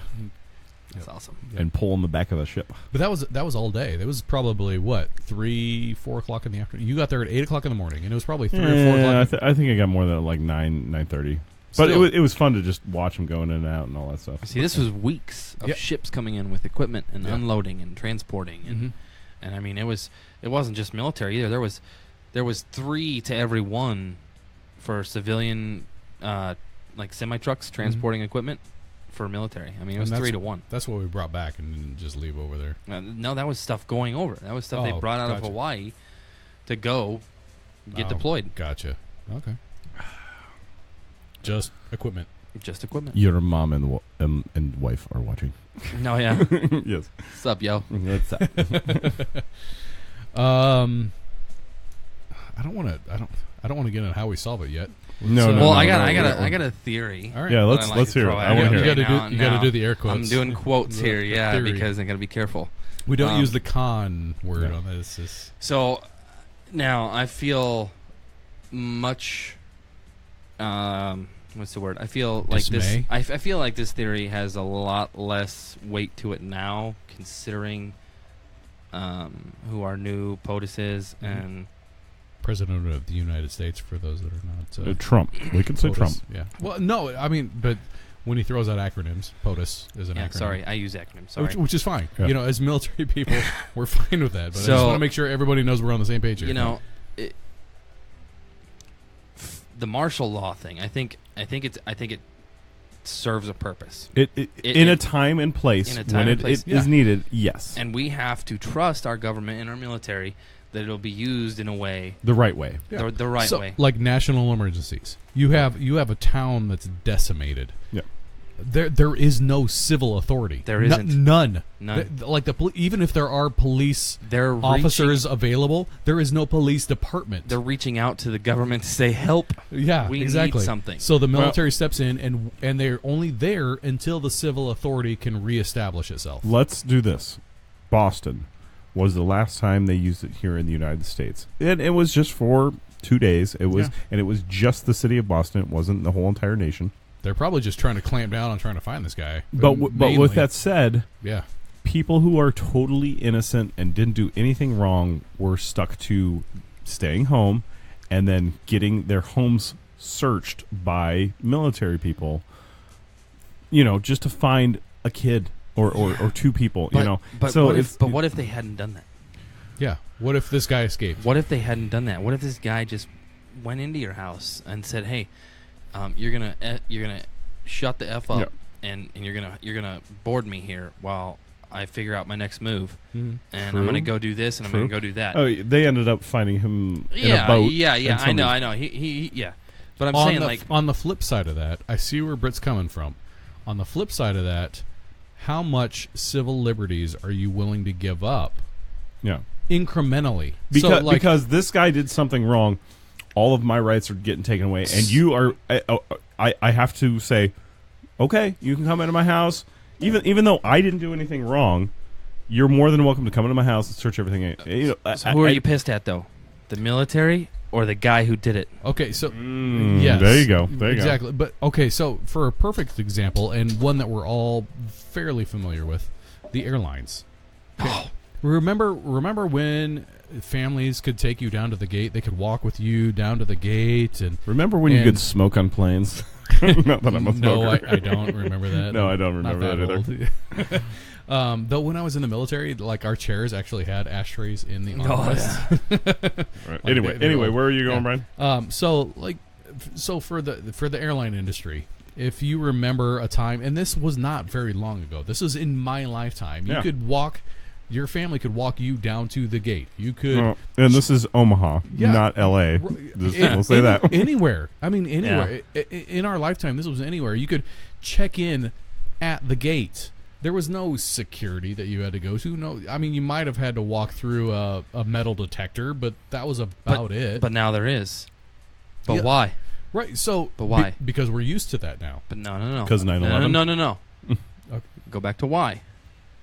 That's awesome. And pull on the back of the ship. But that was all day. That was probably 3, 4 o'clock in the afternoon. You got there at 8 o'clock in the morning, and it was probably 3 or 4 o'clock. I think I got more than like 9:30. But it was fun to just watch them going in and out and all that stuff. See, this was weeks of ships coming in with equipment and unloading and transporting, and I mean it wasn't just military either. There was 3 to every 1 for civilian like semi trucks transporting equipment. for military. I mean, it was 3-1. That's what we brought back and didn't just leave over there. No, that was stuff going over. That was stuff they brought out of Hawaii to go get deployed. Gotcha. Okay. Just equipment. Just equipment. Your mom and wife are watching. No, yeah. Yes. What's up, yo? What's up? I don't want to get into how we solve it yet. No. I got a theory. All right. Yeah, let's hear it. I want to hear it. You got to do the air quotes. I'm doing quotes here, theory. because I got to be careful. We don't use the con word on this. So now I feel much. What's the word? I feel like dismay? this. I feel like this theory has a lot less weight to it now, considering who our new POTUS is and President of the United States. For those that are not Trump. We can say POTUS, Trump. Yeah. Well, no, I mean, but when he throws out acronyms, POTUS is an acronym. Sorry, I use acronyms. Sorry. Which is fine. Yeah. You know, as military people, we're fine with that. But I just want to make sure everybody knows we're on the same page here. You know, the martial law thing. I think it serves a purpose. In a time and place when it is needed. Yes, and we have to trust our government and our military that it'll be used in a way the right way. Yeah. The right way. Like national emergencies. You have a town that's decimated. Yeah. There is no civil authority. There isn't. None. None. Even if there are police officers available, there is no police department. They're reaching out to the government to say, help. Yeah, we exactly. need something. So the military steps in, and they're only there until the civil authority can reestablish itself. Let's do this. Boston was the last time they used it here in the United States. And it was just for 2 days. It was, and it was just the city of Boston. It wasn't the whole entire nation. They're probably just trying to clamp down on trying to find this guy. But with that said, people who are totally innocent and didn't do anything wrong were stuck to staying home and then getting their homes searched by military people, you know, just to find a kid or two people, you know. But what if they hadn't done that? Yeah. What if this guy escaped? What if they hadn't done that? What if this guy just went into your house and said, "Hey, you're gonna shut the F up, and you're gonna board me here while I figure out my next move, and I'm gonna go do this and I'm gonna go do that." Oh, they ended up finding him in a boat. Yeah. I know. He. But I'm saying, like, on the flip side of that, I see where Britt's coming from. On the flip side of that, how much civil liberties are you willing to give up? Yeah, incrementally. Because this guy did something wrong. All of my rights are getting taken away, and you are. I have to say, okay, you can come into my house, even though I didn't do anything wrong. You're more than welcome to come into my house and search everything. You know, so who are you pissed at, though? The military or the guy who did it? Okay, so yes, there you go. Exactly. But okay, so for a perfect example, and one that we're all fairly familiar with, the airlines. Okay. Remember when families could take you down to the gate? They could walk with you down to the gate, and remember when you could smoke on planes? Not that I'm a smoker. No, I don't remember that. No, I don't remember that either. Though when I was in the military, like, our chairs actually had ashtrays in the armrests. Right. Anyway, where are you going, Brian? So for the airline industry, if you remember a time, and this was not very long ago. This was in my lifetime. You could walk. Your family could walk you down to the gate. You could, and this is Omaha, not L.A. We'll say that anywhere. I mean, anywhere in our lifetime. This was anywhere. You could check in at the gate. There was no security that you had to go to. No, I mean, you might have had to walk through a metal detector, but that was about it. But now there is. But why? Right. So, but why? Because we're used to that now. But no. Because 9/11. No. Okay. Go back to why.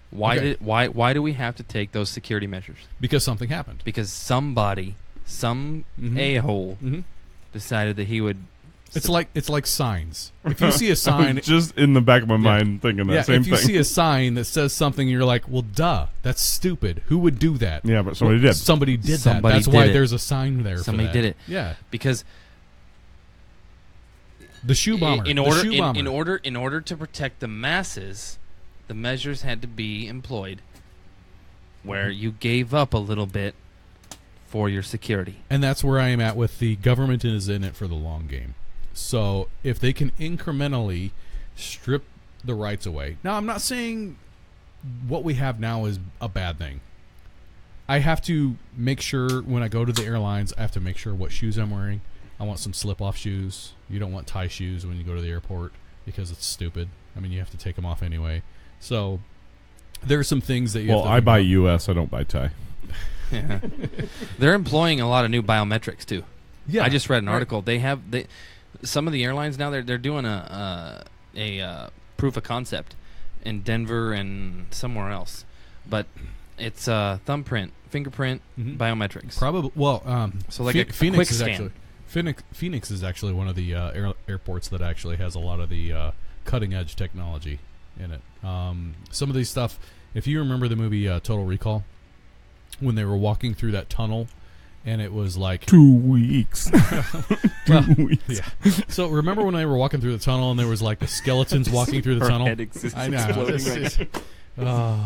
Why do we have to take those security measures? Because something happened. Because some a-hole decided that he would. It's like signs. If you see a sign, just in the back of my mind thinking that same thing. If you see a sign that says something, you're like, well, duh, that's stupid. Who would do that? Yeah, but somebody did. Somebody did that. That's why there's a sign there. Somebody did it. Yeah, because the shoe bomber. In order to protect the masses, the measures had to be employed where you gave up a little bit for your security. And that's where I am at with the government is in it for the long game. So if they can incrementally strip the rights away. Now, I'm not saying what we have now is a bad thing. I have to make sure when I go to the airlines, I have to make sure what shoes I'm wearing. I want some slip-off shoes. You don't want tie shoes when you go to the airport because it's stupid. I mean, you have to take them off anyway. So there are some things that you have to I buy U.S., I don't buy Thai. Yeah. They're employing a lot of new biometrics, too. Yeah, I just read an article. Some of the airlines now, they're doing a proof of concept in Denver and somewhere else. But it's thumbprint, fingerprint, biometrics. Probably. Well, so like a Phoenix quick is scan. actually Phoenix is actually one of the airports that actually has a lot of the cutting edge technology in it. Some of these stuff. If you remember the movie Total Recall, when they were walking through that tunnel, and it was like 2 weeks. 2 weeks. Yeah. So remember when they were walking through the tunnel, and there was like the skeletons walking through the tunnel. I know.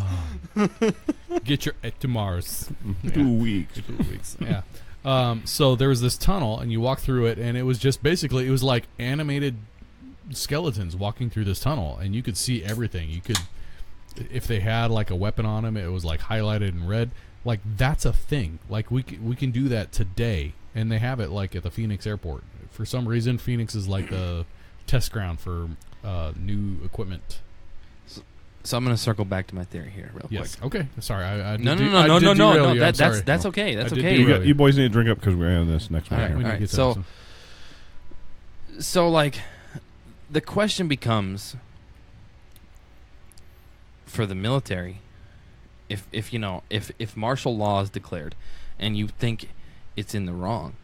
Get your to Mars. 2 weeks. 2 weeks. Yeah. So there was this tunnel, and you walk through it, and it was just basically it was like animated skeletons walking through this tunnel, and you could see everything. You could, if they had like a weapon on them, it was like highlighted in red. Like that's a thing. Like we can do that today, and they have it like at the Phoenix airport. For some reason, Phoenix is like the test ground for new equipment. So I'm going to circle back to my theory here real quick. Okay. Sorry. No. That's okay. That's okay. You boys need to drink up because we're on this next one. All right. So like, the question becomes for the military, if martial law is declared, and you think it's in the wrong,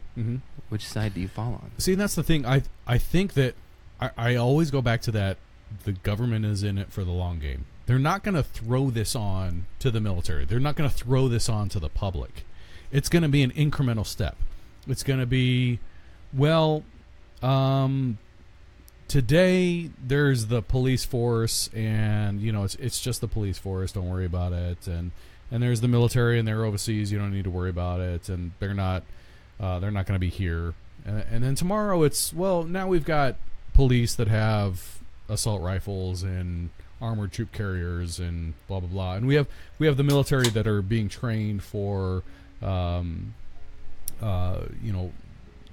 which side do you fall on? See, that's the thing. I think that I always go back to that. The government is in it for the long game. They're not going to throw this on to the military. They're not going to throw this on to the public. It's going to be an incremental step. It's going to be, well, today there's the police force, and it's just the police force. Don't worry about it. And there's the military, and they're overseas. You don't need to worry about it. And they're not going to be here. And then tomorrow it's, well, now we've got police that have assault rifles and armored troop carriers and blah blah blah, and we have the military that are being trained for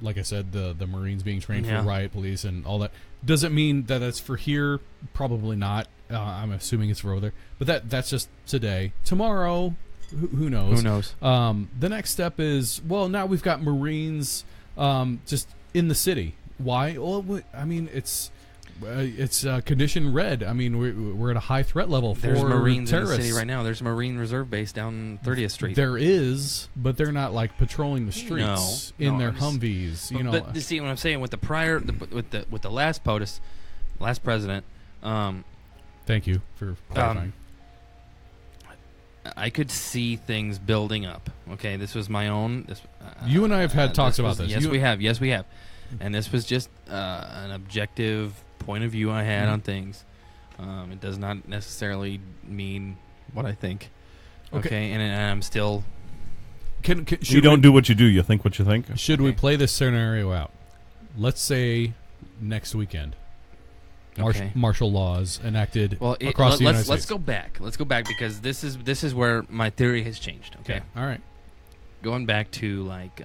like I said, the Marines being trained for riot police and all that. Does it mean that it's for here? Probably not. I'm assuming it's for over there, but that's just today. Tomorrow, who knows? The next step is, well, now we've got Marines just in the city. Why? Well, I mean, it's condition red. I mean, we're at a high threat level for There's Marines terrorists. in the city right now. There's a Marine Reserve base down 30th Street. There is, but they're not like patrolling the streets in their Humvees. But you see what I'm saying with the last POTUS, last president. Thank you for clarifying. I could see things building up. Okay, this was my own. You and I have had talks about this. Yes, we have. Yes, we have. And this was just an objective point of view I had on things. It does not necessarily mean what I think. Okay, and I'm still. You don't do what you do. You think what you think. Should we play this scenario out? Let's say next weekend. Martial laws enacted across the United States. Let's go back. Let's go back because this is where my theory has changed. Okay. All right. Going back to like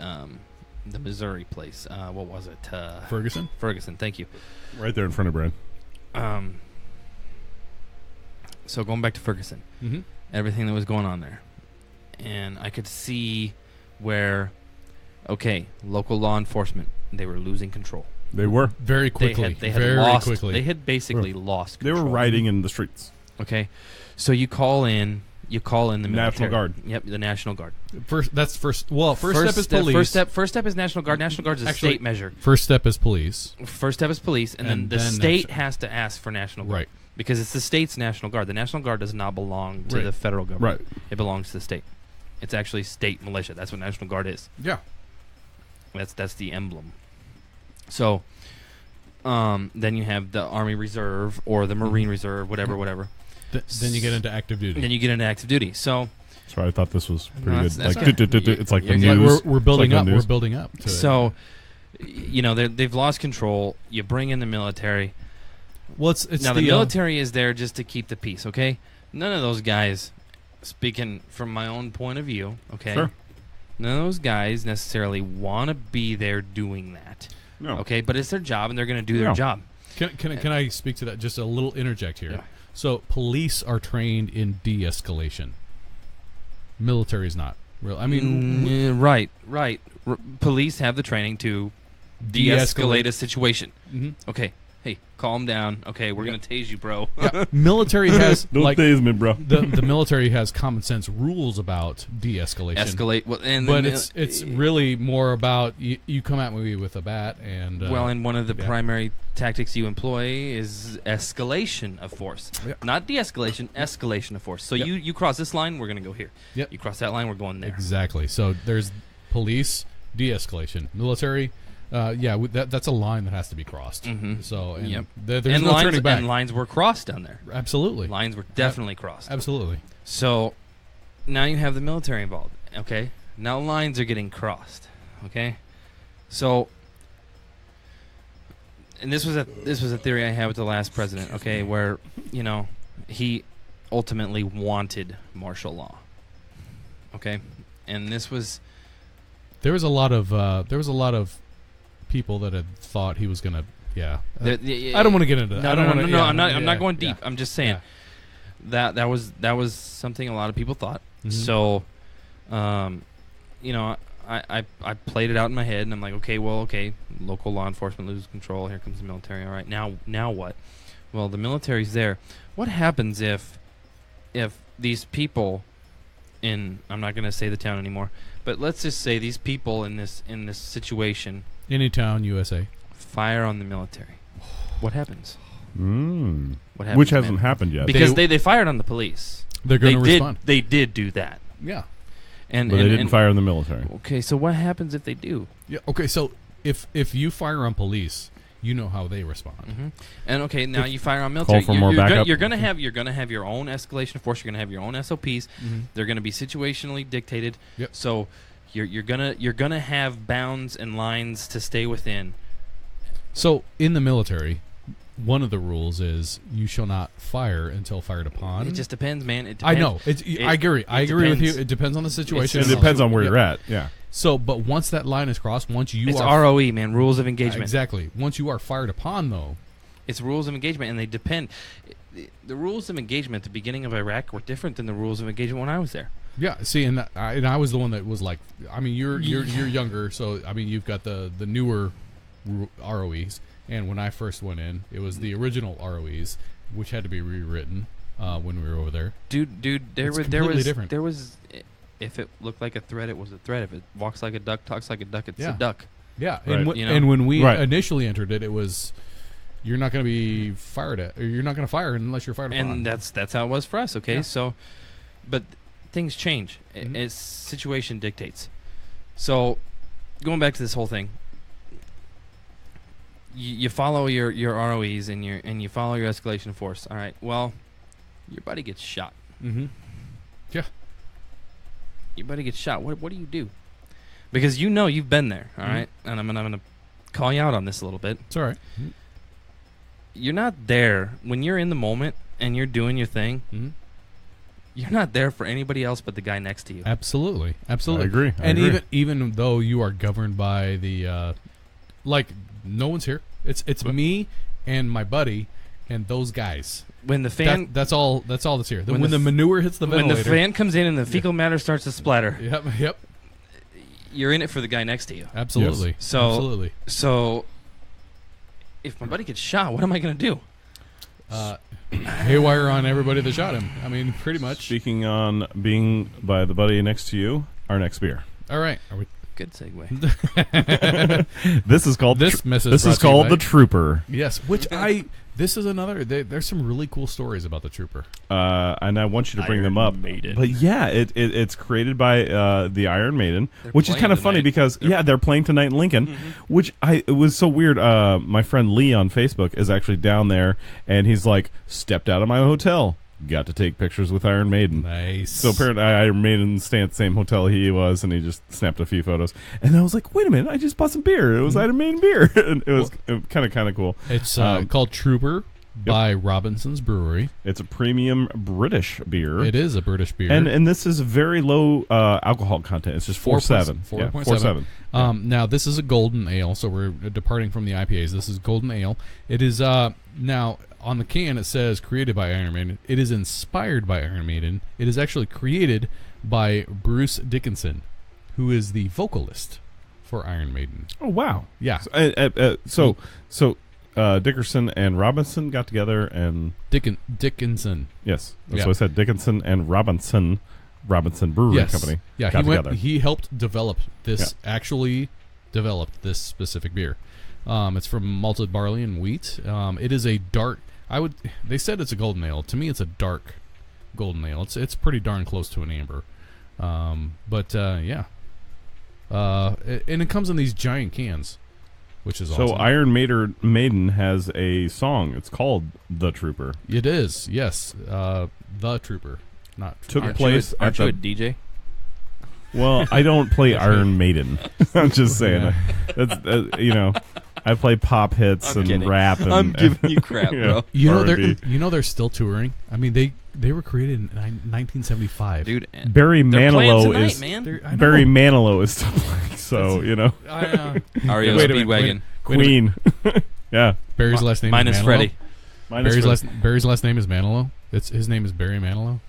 the Missouri place. What was it? Ferguson. Ferguson. Thank you. Right there in front of Brad. So going back to Ferguson, everything that was going on there, and I could see where, local law enforcement, they were losing control. They were very quickly. They had basically lost control. They were rioting in the streets. Okay, so you call in the military. National Guard. Yep, the National Guard. First step is police. First step is National Guard. National Guard is a state measure. First step is police. First step is police, and then the state has to ask for National Guard. Right. Because it's the state's National Guard. The National Guard does not belong to the federal government. Right. It belongs to the state. It's actually state militia. That's what National Guard is. Yeah. That's the emblem. So, then you have the Army Reserve or the Marine Reserve, whatever. Then you get into active duty. So, sorry, I thought this was pretty good. That's It's like the news. We're building up. We're building up. So, they've lost control. You bring in the military. Well, it's now the military is there just to keep the peace, okay? None of those guys, speaking from my own point of view, okay? Sure. None of those guys necessarily want to be there doing that. No. Okay, but it's their job, and they're going to do their job. Can I speak to that? Just a little interject here. Yeah. So police are trained in de-escalation. Military is not. Real. I mean, right. Police have the training to de-escalate a situation. Mm-hmm. Okay, hey, calm down. Okay, we're going to tase you, bro. Yeah. Military has Don't tase me, bro. the military has common sense rules about de-escalation. Escalate. Well, but it's really more about you come at me with a bat and and one of the primary tactics you employ is escalation of force, not de-escalation, escalation of force. So you cross this line, we're going to go here. Yep. You cross that line, we're going there. Exactly. So there's police de-escalation, military. That's a line that has to be crossed. Mm-hmm. So there's no lines, turning back. And lines were crossed down there. Absolutely, lines were definitely crossed. Absolutely. So now you have the military involved. Okay, now lines are getting crossed. Okay, so and this was a theory I had with the last president. Okay, where he ultimately wanted martial law. Okay, and this was there was a lot of people that had thought he was gonna. I don't want to get into that. No. I'm not going deep. I'm just saying that was something a lot of people thought. Mm-hmm. So, I played it out in my head, and I'm like, okay, local law enforcement loses control. Here comes the military. All right, now what? Well, the military's there. What happens if these people I'm not going to say the town anymore, but let's just say these people in this situation. Any town, USA. Fire on the military. What happens? What happens? Which hasn't happened yet. Because they fired on the police. They're going to respond. They did do that. Yeah. But they didn't fire on the military. Okay, so what happens if they do? Yeah. Okay, so if you fire on police, you know how they respond. Mm-hmm. And okay, now you fire on military. Call for more backup. You're gonna have your own escalation of force. You're gonna have your own SOPs. Mm-hmm. They're gonna be situationally dictated. Yep. So you're gonna have bounds and lines to stay within. So in the military, one of the rules is you shall not fire until fired upon. It just depends, man. It depends. I know. I agree. I agree with you. It depends on the situation. It depends on where you're at. Yeah. So, but once that line is crossed, it's ROE, man. Rules of engagement. Exactly. Once you are fired upon, though, it's rules of engagement, and they depend. The rules of engagement at the beginning of Iraq were different than the rules of engagement when I was there. Yeah. See, and I was the one that was like, I mean, you're younger, so I mean, you've got the newer ROEs. And when I first went in, it was the original ROEs, which had to be rewritten when we were over there. Dude, there was. If it looked like a threat, it was a threat. If it walks like a duck, talks like a duck, it's a duck. Yeah, right. And when we initially entered it, it was you're not going to be fired at, or you're not going to fire unless you're fired upon. And that's how it was for us. Okay, so, but things change. Mm-hmm. Situation dictates. So, going back to this whole thing. You follow your ROEs and you follow your escalation of force. All right. Well, your buddy gets shot. Mm-hmm. Yeah. Your buddy gets shot. What do you do? Because you've been there. All right. And I'm gonna call you out on this a little bit. It's all right. You're not there when you're in the moment and you're doing your thing. Mm-hmm. You're not there for anybody else but the guy next to you. Absolutely. I agree. Even though you are governed by the no one's here. It's me and my buddy and those guys. When the fan that's all that's here. When the manure hits the ventilator. When the fan comes in and the fecal matter starts to splatter. Yep. You're in it for the guy next to you. Absolutely. Yes. Absolutely. So if my buddy gets shot, what am I going to do? Haywire on everybody that shot him. I mean, pretty much. Speaking on being by the buddy next to you, our next beer. All right. Are we? Good segue. This is called the Trooper. Yes, this is another. There's some really cool stories about the Trooper. And I want you to bring them up. Maiden. But yeah, it's created by the Iron Maiden, which is kind of funny because they're playing tonight in Lincoln, which it was so weird. My friend Lee on Facebook is actually down there, and he's like, stepped out of my hotel. Got to take pictures with Iron Maiden. Nice. So apparently Iron Maiden stayed at the same hotel he was, and he just snapped a few photos. And I was like, wait a minute, I just bought some beer. It was Iron Maiden beer. And it was kind of cool. It's called Trooper. by Robinsons Brewery. It's a premium British beer. It is a British beer. And this is a very low alcohol content. It's just 4.7. 4.7. Now, this is a golden ale, so we're departing from the IPAs. This is golden ale. It is, now, on the can it says created by Iron Maiden. It is inspired by Iron Maiden. It is actually created by Bruce Dickinson, who is the vocalist for Iron Maiden. Oh, wow. Yeah. So Dickerson and Robinson got together and... Dickinson. Yes. That's what I said. Dickinson and Robinson Brewing Company got together. He helped develop this, actually developed this specific beer. It's from malted barley and wheat. It is a dark... They said it's a golden ale. To me, it's a dark golden ale. It's pretty darn close to an amber. And it comes in these giant cans, which is awesome. So Iron Maiden has a song. It's called "The Trooper." It is, yes, "The Trooper." Took place. Aren't you a DJ? Well, I don't play Iron Maiden. I'm just saying. That's I play pop hits and rap. And, I'm giving you crap, bro. They're still touring. I mean, they were created in 1975. Dude, Barry Manilow tonight, is man. Barry Manilow is still playing. So REO Speedwagon. Queen. Yeah. Barry's last name minus is Manilow. Freddie. Barry's last name is Manilow. His name is Barry Manilow.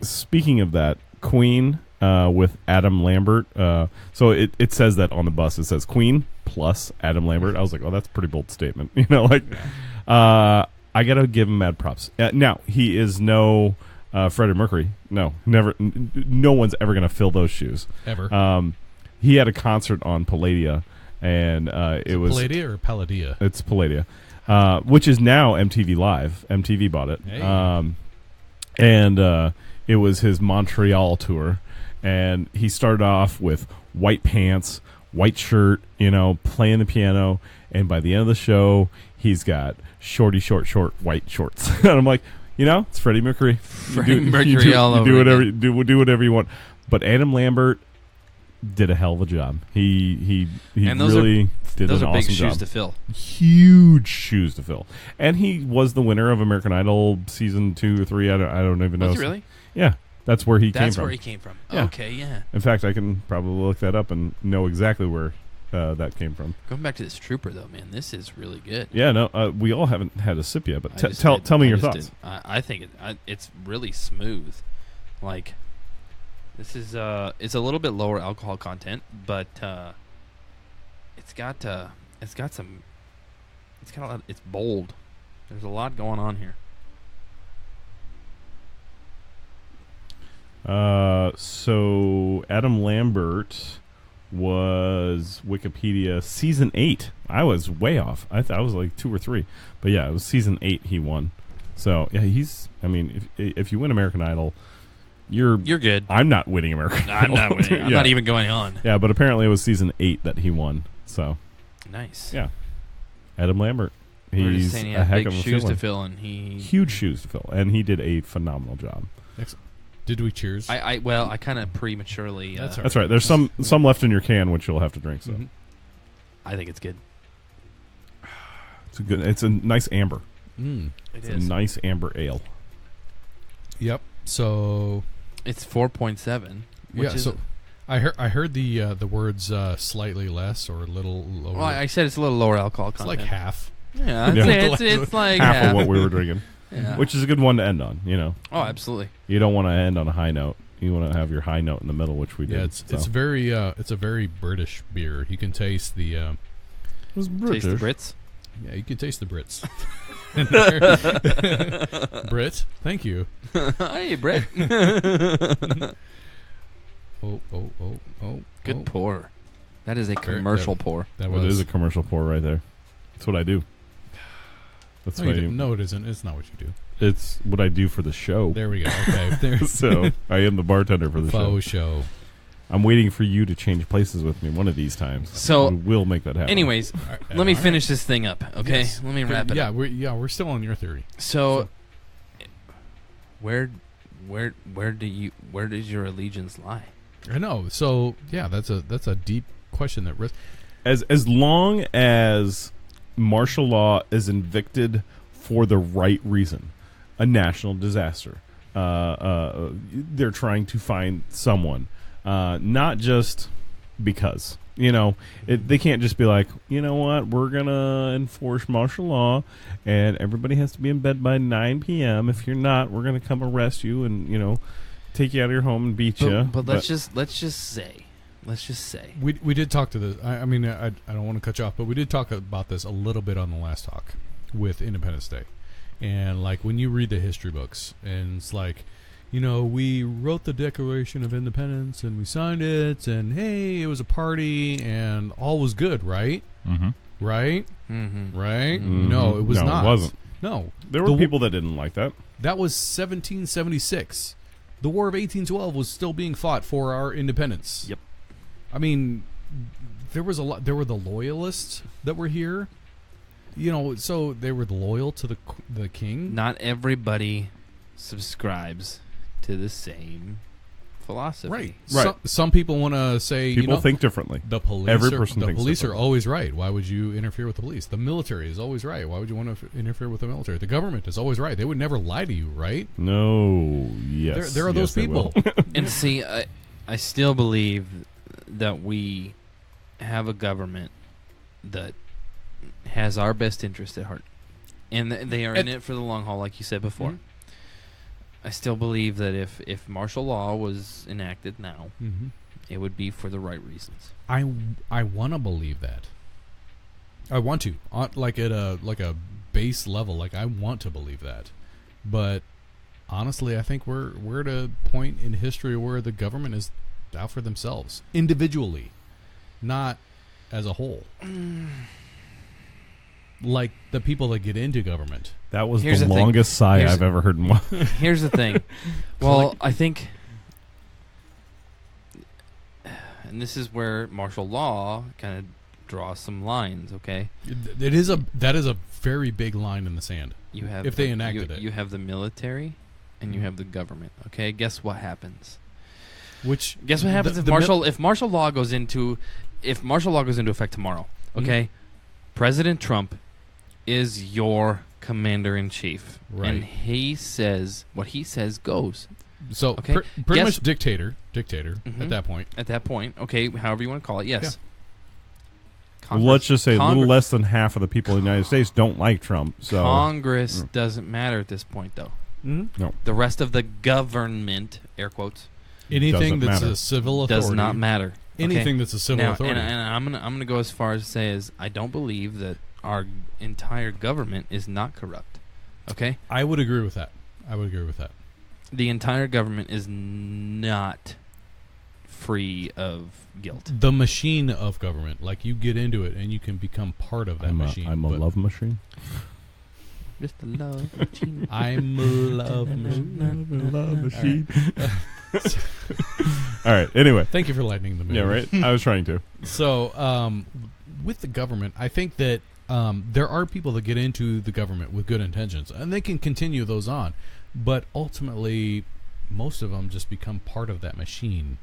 Speaking of that, Queen with Adam Lambert. So it says that on the bus. It says Queen plus Adam Lambert. I was like, oh, that's a pretty bold statement. I gotta give him mad props. Now he is no Freddie Mercury. No, never. No one's ever gonna fill those shoes Ever. He had a concert on Palladia, and it was Palladia or Palladia. It's Palladia, which is now MTV Live. MTV bought it. Hey. It was his Montreal tour, and he started off with white pants, white shirt, playing the piano, and by the end of the show, he's got short white shorts. And I'm like, it's Freddie Mercury. Do whatever you want. But Adam Lambert did a hell of a job. He and really did those an are big awesome shoes job. to fill. Huge shoes to fill. And he was the winner of American Idol season 2 or 3. I don't even know. Was he really? Yeah. That's where he came from. That's where he came from. Yeah. Okay, yeah. In fact, I can probably look that up and know exactly where that came from. Going back to this Trooper, though, man, this is really good. Yeah, no, we all haven't had a sip yet, but tell me your thoughts. I think it's really smooth. Like, this is it's a little bit lower alcohol content, but it's bold. There's a lot going on here. So Adam Lambert was Wikipedia season 8. I was way off. I was like 2 or 3, but yeah, it was season 8 he won. So yeah, if you win American Idol, you're good. I'm not winning American Idol. I'm not winning. I'm not even going on. Yeah, but apparently it was season 8 that he won. So nice. Yeah, Adam Lambert. He's a heck of a shoes to fill, and huge shoes to fill, and he did a phenomenal job. Excellent. Did we cheers? I kind of prematurely. That's right. There's some left in your can, which you'll have to drink. So, I think it's good. It's a nice amber. It's a nice amber ale. Yep. So it's 4.7. Yeah. So I heard the words slightly less or a little lower. Well, I said it's a little lower alcohol content. It's like half. Yeah. It's like half of what we were drinking. Yeah. Which is a good one to end on, Oh, absolutely. You don't want to end on a high note. You want to have your high note in the middle, which we did. Yeah, it's a very British beer. You can taste the Taste the Brits. Yeah, you can taste the Brits. Brit, thank you. Hey, Brit. Oh. Good pour. That is a commercial pour. That is a commercial pour right there. That's what I do. That's no, it isn't. It's not what you do. It's what I do for the show. There we go. Okay. So I am the bartender for the faux show. I'm waiting for you to change places with me one of these times. So we'll make that happen. Anyways, let me finish this thing up. Okay, yes. Let me wrap it up. We're still on your theory. So where does your allegiance lie? I know. So yeah, that's a deep question that as long as martial law is invicted for the right reason. A national disaster. They're trying to find someone, not just because. They can't just be like, you know what, we're going to enforce martial law and everybody has to be in bed by 9 p.m. If you're not, we're going to come arrest you and, take you out of your home and beat you. But let's just say. We did talk to this. I don't want to cut you off, but we did talk about this a little bit on the last talk with Independence Day. And, like, when you read the history books, and it's like, we wrote the Declaration of Independence, and we signed it, and, hey, it was a party, and all was good, right? Mm-hmm. Right? Mm-hmm. Right? Mm-hmm. No, it was not. It wasn't. No. There were people that didn't like that. That was 1776. The War of 1812 was still being fought for our independence. Yep. I mean, there was a lot. There were the loyalists that were here. So they were loyal to the king. Not everybody subscribes to the same philosophy. Right. Right. Some people want to say People think differently. The police. Every person the thinks police are differently. always right. Why would you interfere with the police? The military is always right. Why would you want to interfere with the military? The government is always right. They would never lie to you, right? No. Yes. There are those they people. will. And see, I still believe that we have a government that has our best interest at heart, and they are in it for the long haul, like you said before. Mm-hmm. I still believe that if martial law was enacted now, Mm-hmm. it would be for the right reasons. I want to believe that. I want to, like at a base level. Like, I want to believe that, but honestly, I think we're at a point in history where the government is out for themselves individually, not as a whole. Like the people that get into government. That was Here's the the thing. longest sigh I've ever heard in my life. Here's the thing. Well, I think, and this is where martial law kind of draws some lines. Okay, That is a very big line in the sand. you have If they enacted it. you have the military, and you have the government. Okay, guess what happens? Guess what happens if martial law goes into effect tomorrow? Okay, President Trump is your commander in chief, Right. and he says what he says goes. So Okay. pretty Guess- much dictator Mhm. at that point. At that point, okay, however you want to call it, yes. Let's just say a little Congress- less than half of the people in the United States don't like Trump. So Congress doesn't matter at this point, though. Mm-hmm. no. The rest of the government, air quotes, Anything Doesn't that's matter. a civil authority does not matter. Anything that's a civil Now, authority. and I'm gonna go as far as to say is I don't believe that our entire government is not corrupt. Okay, I would agree with that. the entire government is not free of guilt. The machine of government, like you get into it and you can become part of that machine. I'm a but love machine. Just a love machine. I'm a love machine. Love machine. All right. Anyway. Thank you for lightening the mood. Yeah. Right. I was trying to. So, with the government, I think that there are people that get into the government with good intentions, and they can continue those on. But ultimately, most of them just become part of that machine.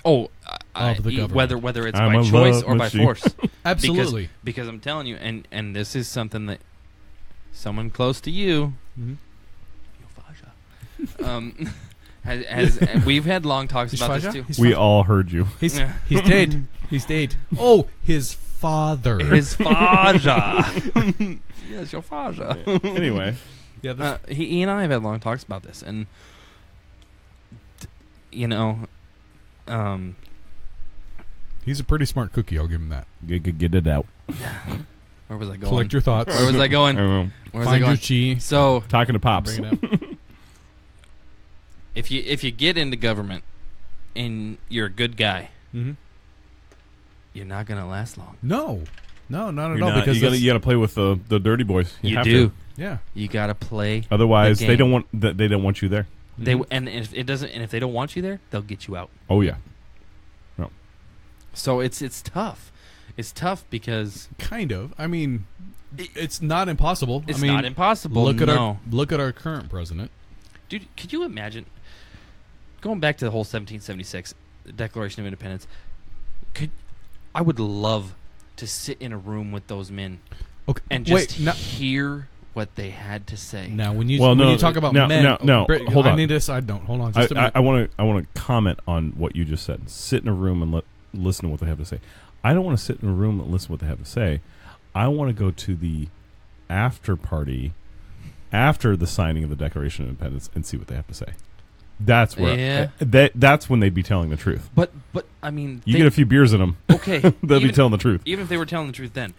Oh, Of the government. whether it's I'm by a choice love or machine. by force. Absolutely. Because I'm telling you, and this is something that someone close to you, Mhm. has we've had long talks about this too. He's We fine. all heard you. He's Yeah. he's dead. He's dead. Oh, his father. His father. Yes, your father. Anyway. Yeah. This, He and I have had long talks about this, and you know, he's a pretty smart cookie. I'll give him that. Get it out. where was I going? Collect your thoughts. Where was I I going? don't know. Where was I Find going? your chi. So Talking to pops. Bring it up. if you get into government and you're a good guy, Mm-hmm. you're not gonna last long. No, not at You're all. not- Because you gotta play with the dirty boys. You have do. to. yeah, You gotta play. Otherwise, the they game. don't want you there. They Mhm. and if it doesn't, and if they don't want you there, they'll get you out. Oh yeah. So it's tough. It's tough because kind of. I mean, it's not impossible. it's I mean, not impossible. Look at no. our current president. Dude, could you imagine going back to the whole 1776 Declaration of Independence? I would love to sit in a room with those men Okay, and just wait, hear what they had to say. Now, when you talk about men, Britt, hold on. I need to decide. Don't hold on. Just a minute. I want to comment on what you just said. Sit in a room and listen to what they have to say. I don't want to sit in a room and listen to what they have to say. I want to go to the after party after the signing of the Declaration of Independence and see what they have to say. That's where that's when they'd be telling the truth. But I mean, you get a few beers in them. Okay, they'll be telling the truth. Even if they were telling the truth then,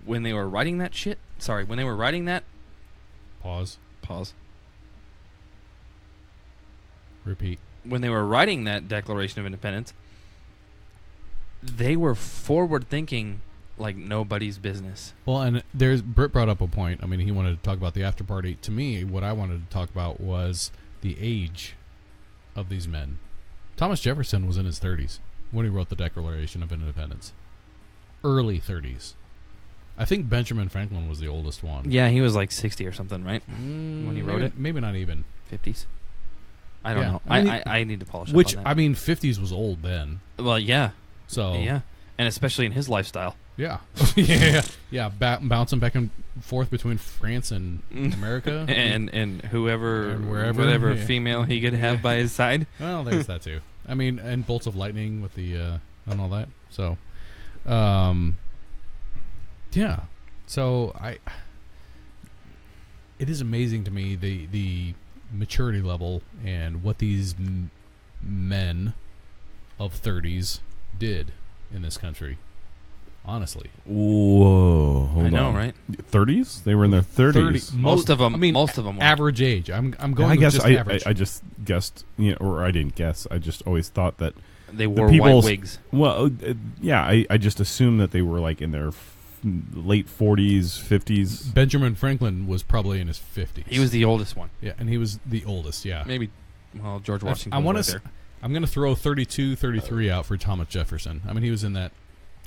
when they were writing that shit. Sorry, when they were writing that. Pause. Repeat. When they were writing that Declaration of Independence, they were forward thinking like nobody's business. Well, and Britt brought up a point. I mean, he wanted to talk about the after party. To me, what I wanted to talk about was the age of these men. Thomas Jefferson was in his 30s when he wrote the Declaration of Independence. Early 30s. I think Benjamin Franklin was the oldest one. Yeah, he was like 60 or something, right? When he wrote it? Maybe not even. 50s? I don't know. I need to polish up Which, on that. I mean, 50s was old then. Well, yeah. So yeah. And especially in his lifestyle. Yeah. Yeah, bouncing back and forth between France and America. and whoever, and wherever, whatever female he could have by his side. Well, there's that too. I mean, and bolts of lightning with the, and all that. So, yeah. So, it is amazing to me, the maturity level and what these men of 30s did in this country. Honestly. Whoa. Hold on. I know, right? 30s? They were in their 30s. Most of them. I mean, most of them were. Average age. I'm going. I guess just average. I just guessed, or I didn't guess. I just always thought that they wore white wigs. Well, yeah. I just assumed that they were like in their late 40s, 50s. Benjamin Franklin was probably in his 50s. He was the oldest one. Yeah, and he was the oldest. Yeah, maybe. Well, George Washington. I'm going to throw 32, 33 out for Thomas Jefferson. I mean, he was in that.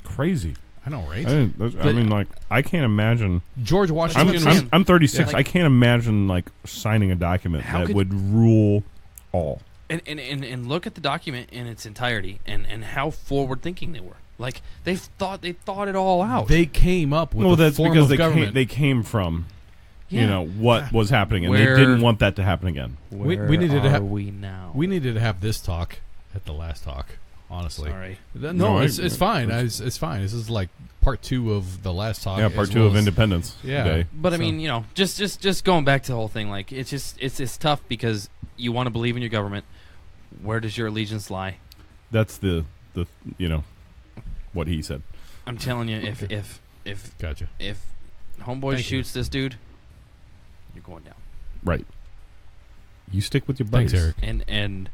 Crazy. I know, right? I mean, like, I can't imagine. George Washington. I'm 36. Yeah, I can't imagine like signing a document that would rule all. And look at the document in its entirety and how forward thinking they were. Like they thought it all out. They came up with that's form because of government. They came from, what was happening, and they didn't want that to happen again. We needed to have. We now. We needed to have this talk at the last talk. Honestly, sorry. No, it's fine. It's fine. This is like part 2 of the last talk. Yeah, part 2 of Independence Day. But I mean, just going back to the whole thing, like it's tough because you want to believe in your government. Where does your allegiance lie? That's the what he said. I'm telling you, if gotcha. If homeboy shoots this dude, you're going down. Right. You stick with your buddies. Thanks, Erik. And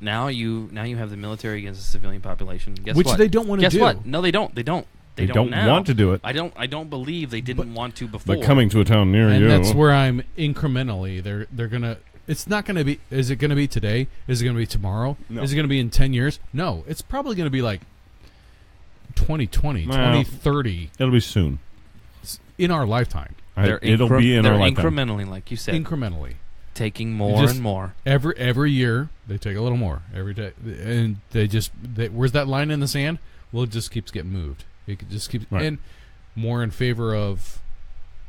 now you have the military against the civilian population. Guess Which what? they don't want to do. Guess what? No, they don't. They don't now. Want to do it. I don't believe they didn't want to before. But coming to a town near you. And that's where I'm incrementally. They're gonna. It's not gonna be. Is it gonna be today? Is it gonna be tomorrow? No. Is it gonna be in 10 years? No. It's probably gonna be like 2020, 2030. It'll be soon. In our lifetime. It'll be in our lifetime. Incrementally, like you said. Incrementally. Taking more and more. Every year they take a little more every day, and where's that line in the sand? Well, it just keeps getting moved. It just keeps and more in favor of.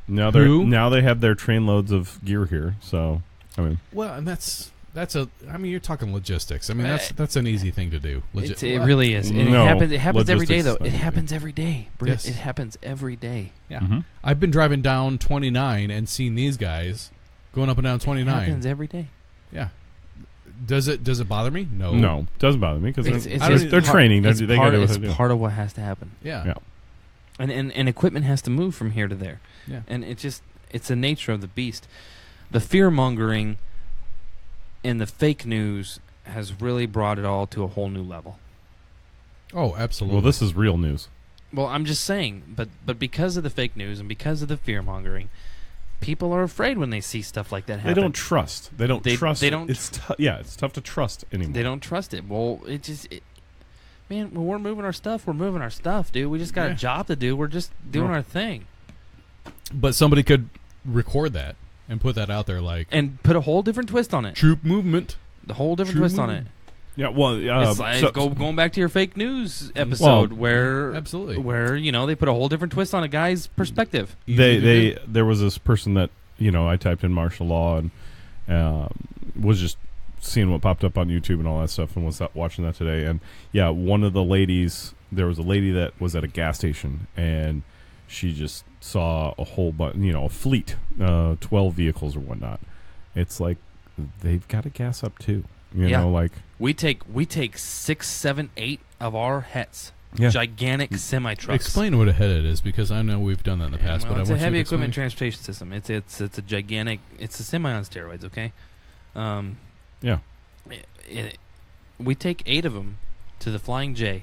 Now they have their train loads of gear here, so I mean. Well, and that's I mean, you're talking logistics. I mean, that's an easy thing to do. It really is. It happens every day, though. It happens every day. Yes. It happens every day. Yeah. Mm-hmm. I've been driving down 29 and seen these guys. Going up and down 29. It happens every day. Yeah. Does it bother me? No. No, it doesn't bother me because they're training. They got to do what they do. It's part of what has to happen. Yeah. And equipment has to move from here to there. Yeah. And it's the nature of the beast. The fear mongering and the fake news has really brought it all to a whole new level. Oh, absolutely. Well, this is real news. Well, I'm just saying, but because of the fake news and because of the fear mongering, people are afraid when they see stuff like that happen. They don't trust. It's tough to trust anymore. They don't trust it. Well, man, when we're moving our stuff, we're moving our stuff, dude. We just got a job to do. We're just doing our thing. But somebody could record that and put that out there, and put a whole different twist on it. Troop movement. The whole different twist on it. Yeah, well, it's like going back to your fake news episode where absolutely, where they put a whole different twist on a guy's perspective. There was this person that I typed in martial law and was just seeing what popped up on YouTube and all that stuff, and was watching that today. And yeah, one of the ladies, there was a lady that was at a gas station, and she just saw a whole bunch, a fleet, 12 vehicles or whatnot. It's like they've got to gas up too. Like we take 6, 7, 8 of our hets. Yeah. Gigantic semi trucks. Explain what a head is, because I know we've done that in the past. Well, but it's I a want heavy you to equipment explain. transportation system. It's a gigantic. It's a semi on steroids. Okay. yeah, we take 8 of them to the Flying J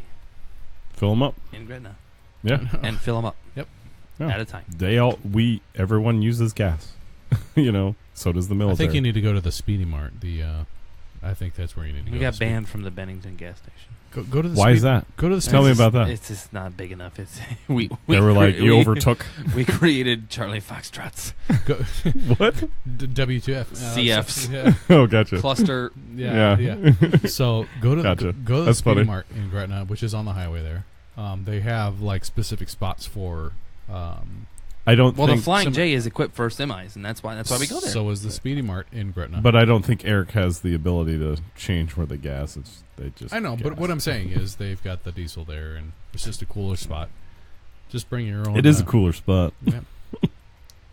fill them up. in Gretna. Yeah, And fill them up. Yep. At a time. Everyone uses gas. So does the military. I think you need to go to the Speedy Mart. I think that's where you need to go. We got banned from the Bennington gas station. Go to the. Why is that? Go to the. Tell me about that. It's just not big enough. It's They were like, you overtook. We created Charlie Foxtrots. What? WTF? CFs. Yeah. Oh, gotcha. Cluster. Yeah. So go to Gotcha. go to the That's Speedy funny. Mart in Gretna, which is on the highway there. They have like specific spots for. I don't. Well, think, the Flying J is equipped for semis, and that's why we go there. So is the Speedy Mart in Gretna. But I don't think Erik has the ability to change where the gas is. They just. I know, gas. but what I'm saying is they've got the diesel there, and it's just a cooler spot. Just bring your own. It is a cooler spot. Yeah. You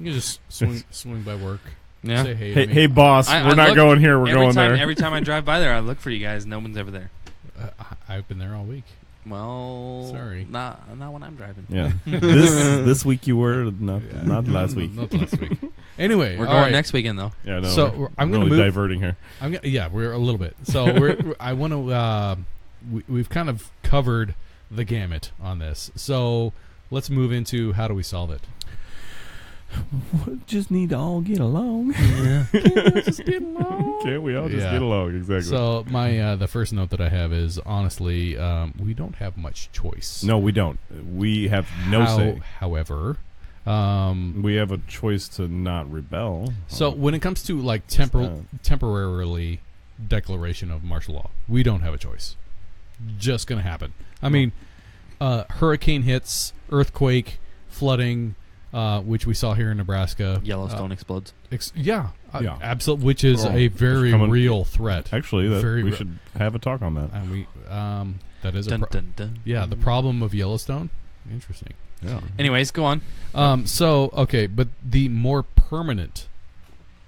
can just swing by work. Yeah. Say hey. to me. Hey, boss, we're not going here. We're going there. Every time I drive by there, I look for you guys. No one's ever there. I've been there all week. Well, sorry, not when I'm driving. Yeah, this week you were not last week. Not last week. Anyway, we're going next weekend though. Yeah, no. So I'm going to really diverting here. We're a little bit. So I want to. We've kind of covered the gamut on this. So let's move into how do we solve it. We just need to all get along. Yeah. Can't we just get along? Can't we all just get along? Exactly. So my the first note that I have is honestly, we don't have much choice. No, we don't. We have no say. However, we have a choice to not rebel. So when it comes to like temporarily declaration of martial law, we don't have a choice. Just going to happen. I mean, hurricane hits, earthquake, flooding. Which we saw here in Nebraska. Yellowstone explodes. Absolutely. Which is a very real threat. Actually, we should have a talk on that. And that is the problem of Yellowstone. Interesting. Yeah. Anyways, go on. But the more permanent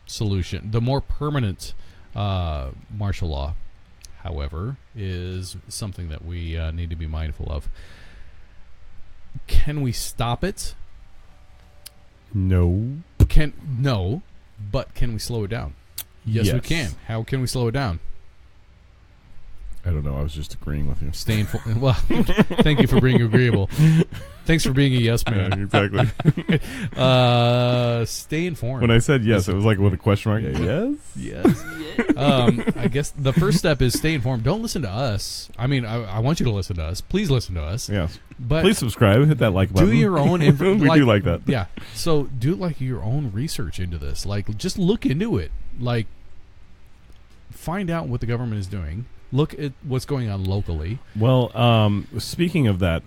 solution, the more permanent martial law, however, is something that we need to be mindful of. Can we stop it? No. But can we slow it down? Yes, we can. How can we slow it down? I don't know. I was just agreeing with you. Well, thank you for being agreeable. Thanks for being a yes man. Yeah, exactly. Stay informed. When I said yes, it was like with a question mark. Yes. I guess the first step is stay informed. Don't listen to us. I mean, I want you to listen to us. Please listen to us. Yes. But please subscribe. Hit that like button. Do your own. We do like that. Yeah. So do like your own research into this. Like, just look into it. Like, find out what the government is doing. Look at what's going on locally. Well, speaking of that,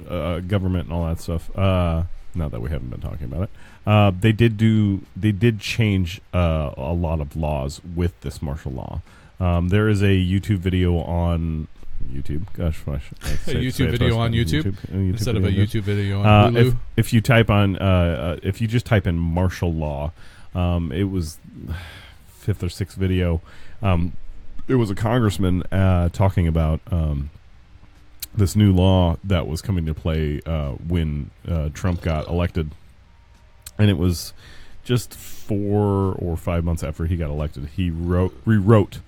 government and all that stuff, not that we haven't been talking about it, they did change a lot of laws with this martial law. There is a YouTube video on YouTube. Gosh, a YouTube video on YouTube instead of a YouTube video on Hulu. If you type on, if you just type in martial law, it was 5th or 6th video. It was a congressman talking about this new law that was coming to play when Trump got elected. And it was just 4 or 5 months after he got elected. He rewrote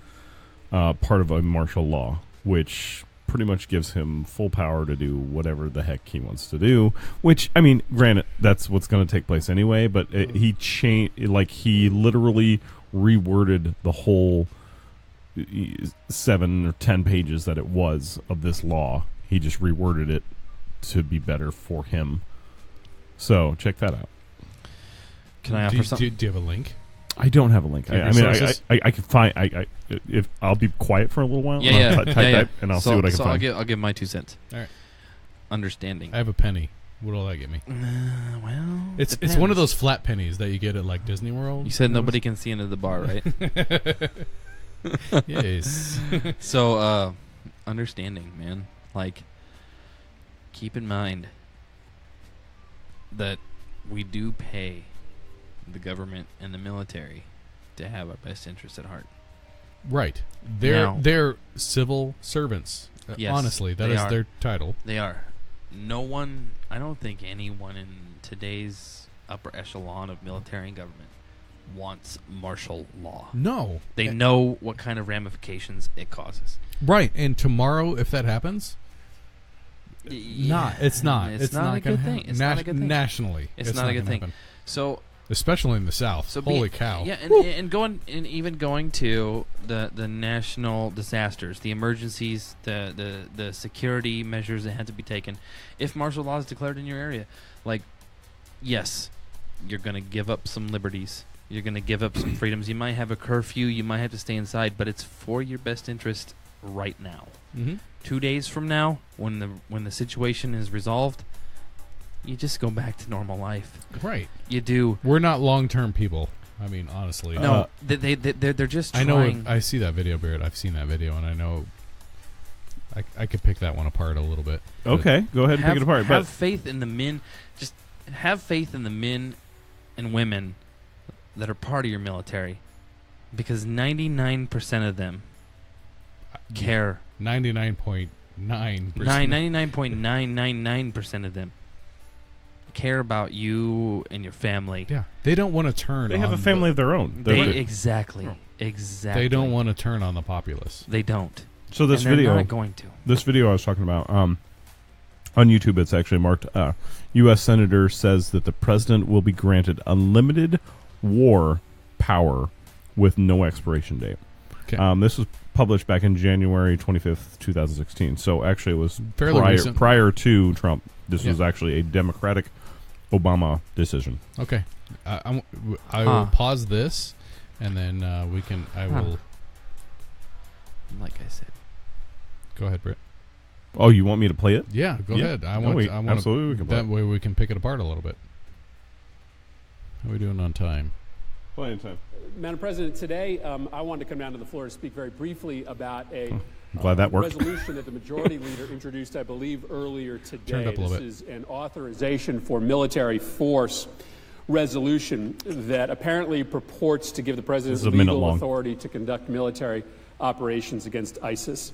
part of a martial law, which pretty much gives him full power to do whatever the heck he wants to do. Which, I mean, granted, that's what's going to take place anyway. But he literally reworded the whole 7 or 10 pages that it was of this law. He just reworded it to be better for him. So check that out. Can I offer something? Do you have a link? I don't have a link. I mean, I can find. If I'll be quiet for a little while. Type that, and I'll see what I can find. I'll give my 2 cents. All right. Understanding. I have a penny. What'll that get me? Well, it's one of those flat pennies that you get at like Disney World. You said nobody can see into the bar, right? Yes. So, understanding, man. Like, keep in mind that we do pay the government and the military to have our best interests at heart. Right. They're civil servants. Yes, honestly, that is their title. They are. I don't think anyone in today's upper echelon of military and government wants martial law. No. They know what kind of ramifications it causes. Right. And tomorrow, if that happens, it's not a good thing. It's not a good thing. Nationally, it's not a good thing. Happen. So, especially in the South. So holy cow! Yeah, even going to the national disasters, the emergencies, the security measures that had to be taken. If martial law is declared in your area, like, yes, you're going to give up some liberties. You're going to give up some freedoms. You might have a curfew. You might have to stay inside, but it's for your best interest right now. Mm-hmm. 2 days from now, when the situation is resolved, you just go back to normal life. Right. You do. We're not long-term people. I mean, honestly. No, they're just trying. I know. I see that video, Barrett. I've seen that video, and I know I could pick that one apart a little bit. Okay, go ahead and pick it apart. Have faith in the men. Just have faith in the men and women that are part of your military, because 99% of them care. 99.9%. 99.999% of them care about you and your family. Yeah, they don't want to turn. They have a family of their own. Exactly. They don't want to turn on the populace. They don't. So this and video, they're not going to. This video I was talking about on YouTube, it's actually marked. U.S. Senator says that the president will be granted unlimited war power with no expiration date. Okay. This was published back in January 25th, 2016. So actually, it was fairly prior to Trump. This was actually a Democratic Obama decision. Okay, I will pause this, and then we can. I will. Like I said. Go ahead, Britt. Oh, you want me to play it? Yeah, go ahead. I want absolutely. We can play that way we can pick it apart a little bit. How are we doing on time? Plenty of time. Madam President, today I wanted to come down to the floor to speak very briefly about a I'm glad that worked. resolution that the majority leader introduced, I believe, earlier today. Turned up a little This is an authorization for military force resolution that apparently purports to give the president legal authority to conduct military operations against ISIS.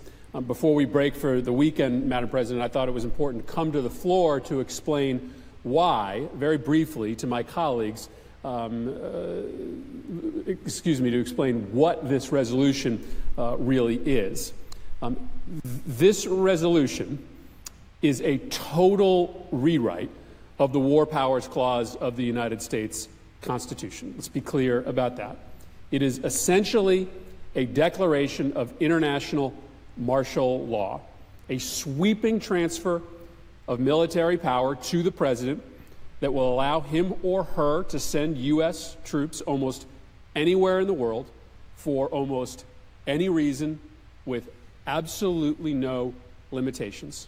Before we break for the weekend, Madam President, I thought it was important to come to the floor to explain why, very briefly, to my colleagues, to explain what this resolution really is. This resolution is a total rewrite of the War Powers Clause of the United States Constitution. Let's be clear about that. It is essentially a declaration of international martial law, a sweeping transfer of military power to the president that will allow him or her to send U.S. troops almost anywhere in the world for almost any reason with absolutely no limitations.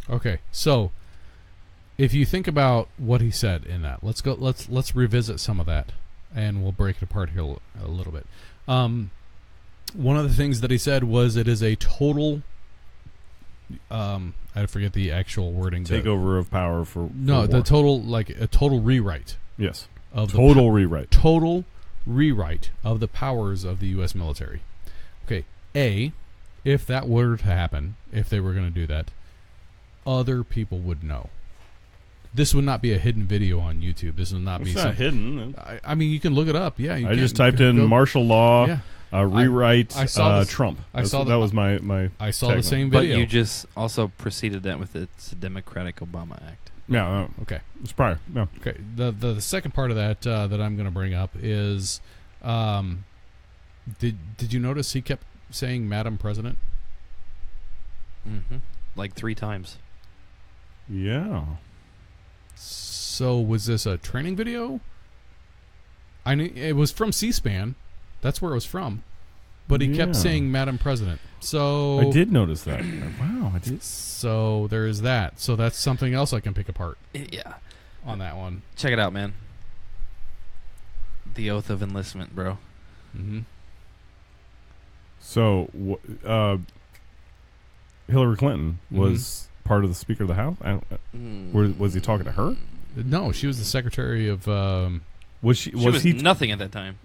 Okay, so if you think about what he said in that, let's revisit some of that, and we'll break it apart here a little bit. One of the things that he said was it is a total. I forget the actual wording. Takeover of power for the total, like a total rewrite. Yes, of rewrite. Total rewrite of the powers of the U.S. military. Okay, if that were to happen, if they were going to do that, other people would know. This would not be a hidden video on YouTube. This would not be. It's not hidden. I mean, you can look it up. Yeah, I just typed in martial law. Yeah. Rewrite I saw Trump. I saw that was my. I saw the same video. But you just also preceded that with it's a Democratic Obama Act. Yeah. Okay. It's prior. Yeah. Okay. The second part of that that I'm going to bring up is, did you notice he kept saying "Madam President"? Mm-hmm. Like 3 times. Yeah. So was this a training video? I knew it was from C-SPAN. That's where it was from. But he kept saying Madam President. So I did notice that. Wow, I did. So there is that. So that's something else I can pick apart. Yeah. On that one. Check it out, man. The oath of enlistment, bro. Mm-hmm. So, Hillary Clinton was part of the Speaker of the House. Was he talking to her? No, she was the Secretary of. Was she? She was nothing at that time.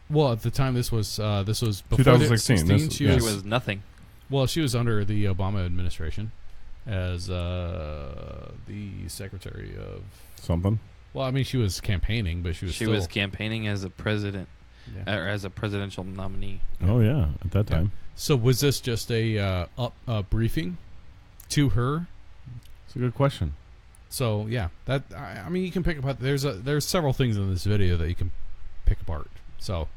Well, at the time, this was before 2016. She was nothing. Well, she was under the Obama administration as the Secretary of something. Well, I mean, she was campaigning, but she was campaigning as a president, or as a presidential nominee. Oh yeah, at that time. So was this just a briefing to her? It's a good question. So yeah, that I mean, you can pick apart. There's several things in this video that you can pick apart. So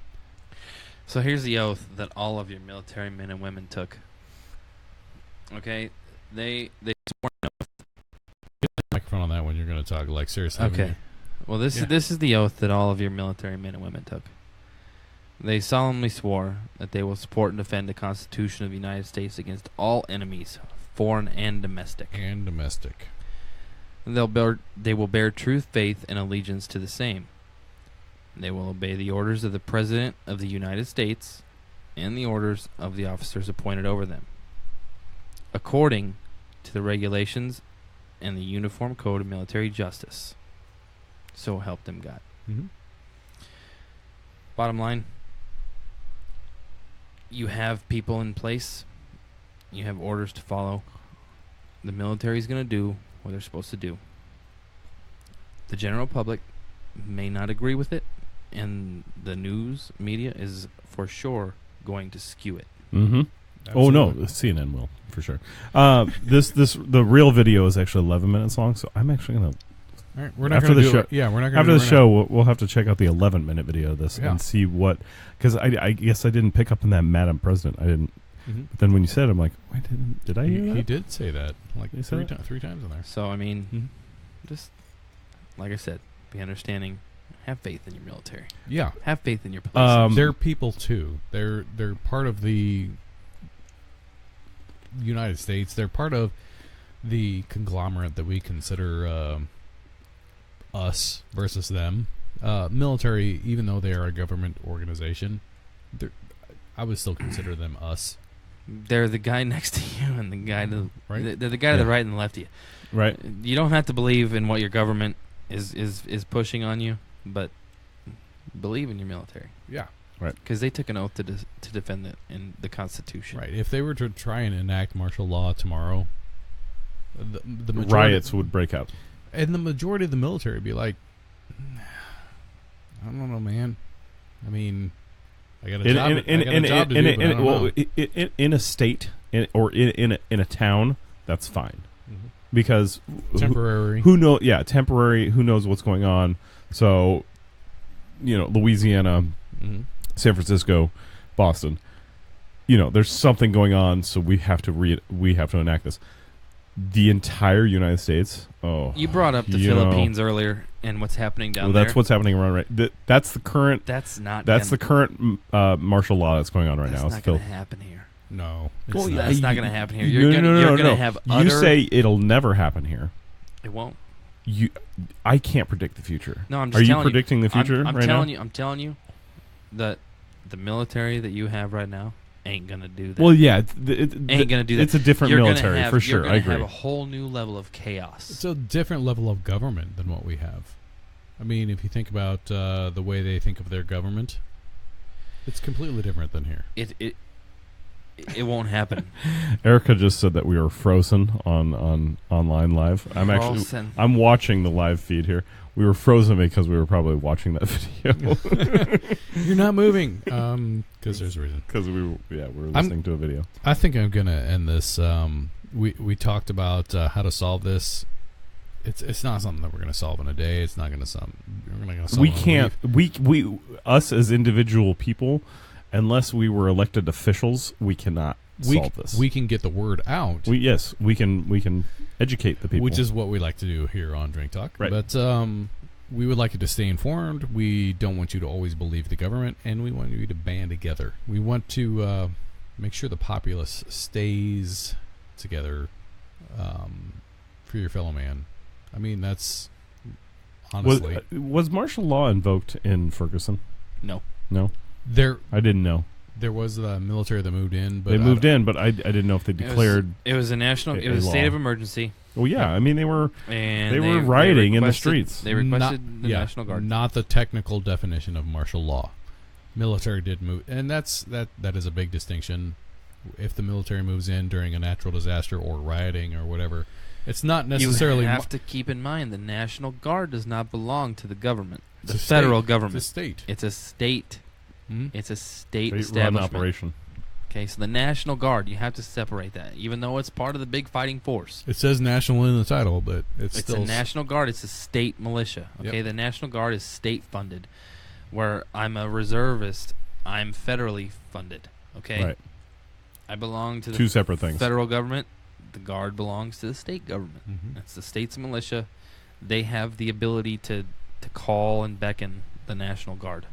here's the oath that all of your military men and women took. Okay, they swore an oath. Get the microphone on that when you're going to talk. Like seriously. Okay. Well, this is the oath that all of your military men and women took. They solemnly swore that they will support and defend the Constitution of the United States against all enemies, foreign and domestic. They will bear true faith and allegiance to the same. They will obey the orders of the President of the United States and the orders of the officers appointed over them, according to the regulations and the Uniform Code of Military Justice. So help them God. Mm-hmm. Bottom line, you have people in place. You have orders to follow. The military is going to do what they're supposed to do. The general public may not agree with it, and the news media is for sure going to skew it. Mm-hmm. Oh no, CNN will for sure. The real video is actually 11 minutes long, so I'm actually gonna. All right, we're not after the show. Yeah, we're not gonna after the show. We'll have to check out the 11-minute video of this and see what. Because I guess I didn't pick up on that Madam President. I didn't. Mm-hmm. But then when you said it, I'm like, wait, did I hear that? He did say that like three times in there. So I mean, just like I said, be understanding. Have faith in your military. Yeah, have faith in your police. They're people too. They're part of the United States. They're part of the conglomerate that we consider us versus them. Military, even though they are a government organization, I would still consider them us. They're the guy next to you and the guy to right. They're the guy to the right and the left of you. Right. You don't have to believe in what your government is pushing on you, but believe in your military. Yeah. Right. Because they took an oath to defend the Constitution. Right. If they were to try and enact martial law tomorrow, the riots would break out. And the majority of the military would be like, I don't know, man. I mean, I got a job to do. In a state or in a town, that's fine. Mm-hmm. Because temporary. Who knows? Yeah, temporary. Who knows what's going on? So, Louisiana, San Francisco, Boston. There's something going on, so we have to enact this. The entire United States. Oh, you brought up the Philippines earlier and what's happening down there. That's what's happening around right. That's the current. That's the current martial law that's going on right now. That's not going to happen here. No, that's not going to happen here. You're going to have. You say it'll never happen here. It won't. I can't predict the future. No, I'm just telling you. Are you predicting the future I'm right telling now? you. I'm telling you that the military that you have right now ain't gonna do that. Well, yeah, ain't gonna do that. It's a different military for sure. You're I gonna agree. have a whole new level of chaos. It's a different level of government than what we have. I mean, if you think about the way they think of their government, it's completely different than here. It won't happen. Erica just said that we were frozen on online live. I'm watching the live feed here. We were frozen because we were probably watching that video. You're not moving because there's a reason. Because we were listening to a video. I think I'm gonna end this. We talked about how to solve this. It's not something that we're gonna solve in a day. It's not gonna solve. We can't. We us as individual people, unless we were elected officials, we cannot solve this. We can get the word out. We can educate the people, which is what we like to do here on Drink Talk. Right. But we would like you to stay informed. We don't want you to always believe the government, and we want you to band together. We want to make sure the populace stays together for your fellow man. I mean, that's honestly... Was martial law invoked in Ferguson? No. No? I didn't know. There was the military that moved in. But they moved in, but I didn't know if they declared... It was a national... It was a state of emergency. Well, yeah. I mean, they were and rioting in the streets. They requested the National Guard. Not the technical definition of martial law. Military did move, and that is a big distinction. If the military moves in during a natural disaster or rioting or whatever, it's not necessarily... You have to keep in mind the National Guard does not belong to the government. The federal government. It's a state. It's a state. Hmm? It's a state Run establishment. operation. Okay, so the National Guard, you have to separate that, even though it's part of the big fighting force. It says national in the title, but it's still... a National Guard. It's a state militia. Okay, Yep. The National Guard is state funded. Where I'm a reservist, I'm federally funded. Okay, Right. I belong to the Two separate things. federal government. The Guard belongs to the state government. Mhm. That's the state's militia. They have the ability to call and beckon the National Guard.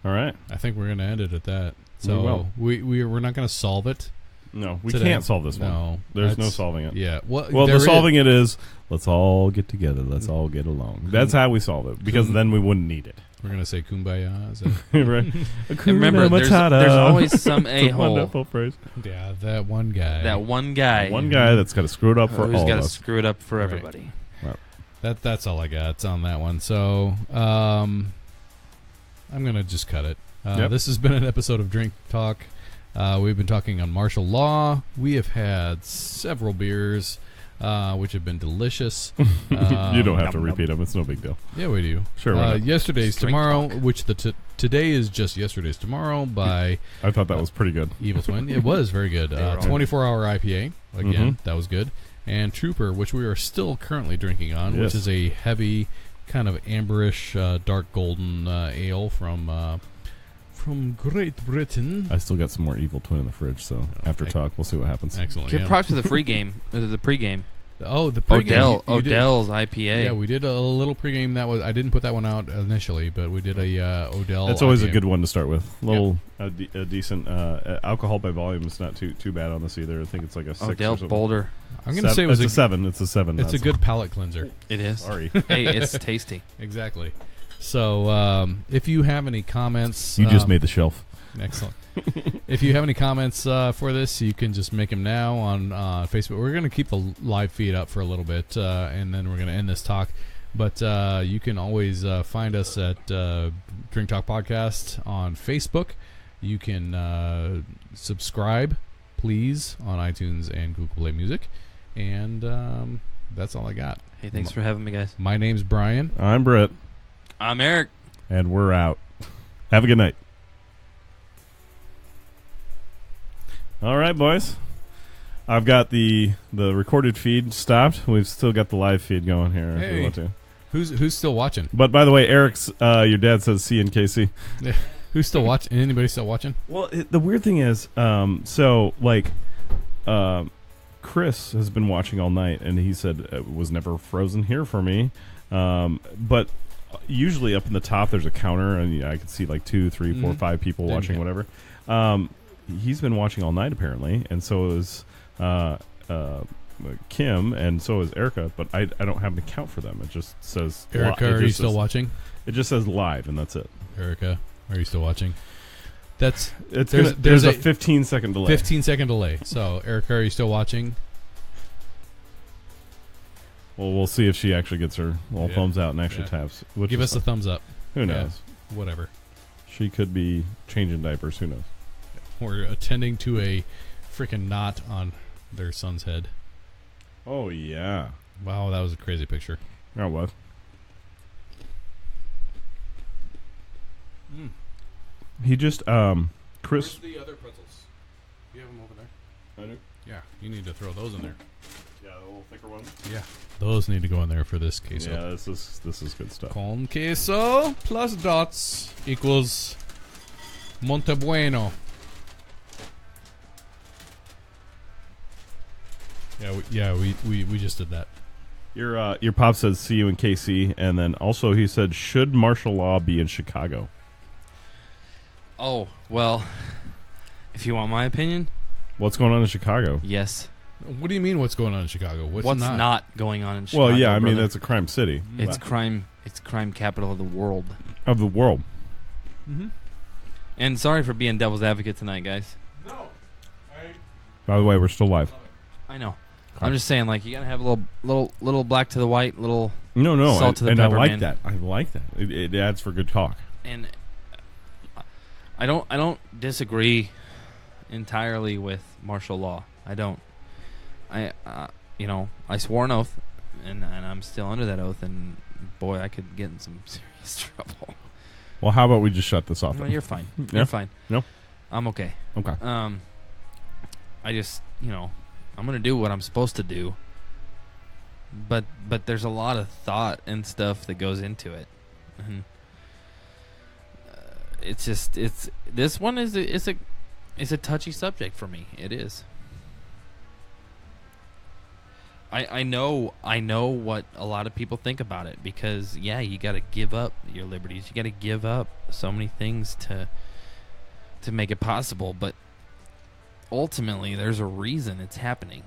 All right. I think we're going to end it at that. We So will. we're not going to solve it. No, we Today. can't solve this one. No, There's no that's- solving it. Yeah. Well, there the is- solving it is, let's all get together. Let's all get along. That's how we solve it, because then we wouldn't need it. We're going to say kumbaya. Is that- Right? And remember, there's always some It's a a-hole. wonderful phrase. yeah, that one guy. That one guy. One guy that's got to screw it up for who's all got of to us. screw it up for Right. everybody. That's all I got on that one. So I'm going to just cut it. Yep. This has been an episode of Drink Talk. We've been talking on martial law. We have had several beers, which have been delicious. You don't have to repeat them. It's no big deal. Yeah, we do. Sure. why not? Yesterday's Drink Tomorrow, Talk. which today is just Yesterday's Tomorrow by I thought that was pretty good. Evil Twin. It was very good. They were all 24-hour IPA. Again, Mhm. that was good. And Trooper, which we are still currently drinking on, which Yes. is a heavy, kind of amberish, dark golden ale from Great Britain. I still got some more Evil Twin in the fridge, so after Okay. talk, we'll see what happens. Excellent. Give Yeah. props to the free game, the pregame. Oh, the pregame. You did- O'Dell's IPA. Yeah, we did a little pregame. I didn't put that one out initially, but we did a O'Dell. That's always a IPA. good one to start with. A decent alcohol by volume is not too bad on this either. I think it's like a 6 O'Dell or something. Boulder. I'm going to say it was it's a 7. It's a 7. It's a good palate cleanser. It is. Sorry. Hey, it's tasty. Exactly. So if you have any comments, You just made the shelf. excellent. If you have any comments for this, you can just make them now on Facebook. We're going to keep the live feed up for a little bit, and then we're going to end this talk. But you can always find us at Drink Talk Podcast on Facebook. You can subscribe, please, on iTunes and Google Play Music. And that's all I got. Hey, thanks for having me, guys. My name's Brian. I'm Britt, I'm Erik. and we're out. Have a good night. All right, boys. I've got the recorded feed stopped. We've still got the live feed going here if we Hey. want to. Who's still watching? But by the way, Eric's your dad says CNKC. Who's still watching? Anybody still watching? Well, the weird thing is, Chris has been watching all night, and he said it was never frozen here for me. But usually up in the top, there's a counter, and I could see like 2, 3, 4, 5 people Then watching, yeah. whatever. He's been watching all night apparently, and so is Kim, and so is Erica. But I don't have an account for them. It just says Erica, it are you just still says- watching? It just says live, and that's it. Erica, are you still watching? There's There's a 15-second delay. 15-second delay. So, Erica, are you still watching? Well, we'll see if she actually gets her little Yeah. thumbs out and actually Yeah. taps. Which Give is us a fine. thumbs up. Who knows? Whatever. She could be changing diapers. Who knows? We're attending to a freaking knot on their son's head. Oh, yeah. Wow, that was a crazy picture. Oh, what? He just, Chris. the other pretzels? You have them over there? I do. Yeah, you need to throw those in there. Yeah, the little thicker ones. Yeah, those need to go in there for this queso. Yeah, this is good stuff. Con queso plus dots equals Monte Bueno. Yeah, we just did that. Your pop says see you in KC, and then also he said, should martial law be in Chicago? Oh, well, if you want my opinion, What's going on in Chicago? yes. What do you mean? What's going on in Chicago? What's not going on in Chicago? Well, yeah, I mean brother? that's a crime city. It's crime. It's crime capital of the world. Of the world. Mm-hmm. And sorry for being devil's advocate tonight, guys. By the way, we're still live. I know. I'm just saying, like, you gotta have a little black to the white, little No, salt to the and pepper, I like man. that. I like that. It adds for good talk. And I don't disagree entirely with martial law. I don't. I swore an oath, and I'm still under that oath, and boy, I could get in some serious trouble. Well, how about we just shut this off? No, then? you're fine. Yeah? You're fine. No? I'm okay. Okay. I just, I'm gonna do what I'm supposed to do. But there's a lot of thought and stuff that goes into it. And this one is a touchy subject for me. It is. I know what a lot of people think about it, because you got to give up your liberties. You got to give up so many things to make it possible, but ultimately there's a reason it's happening.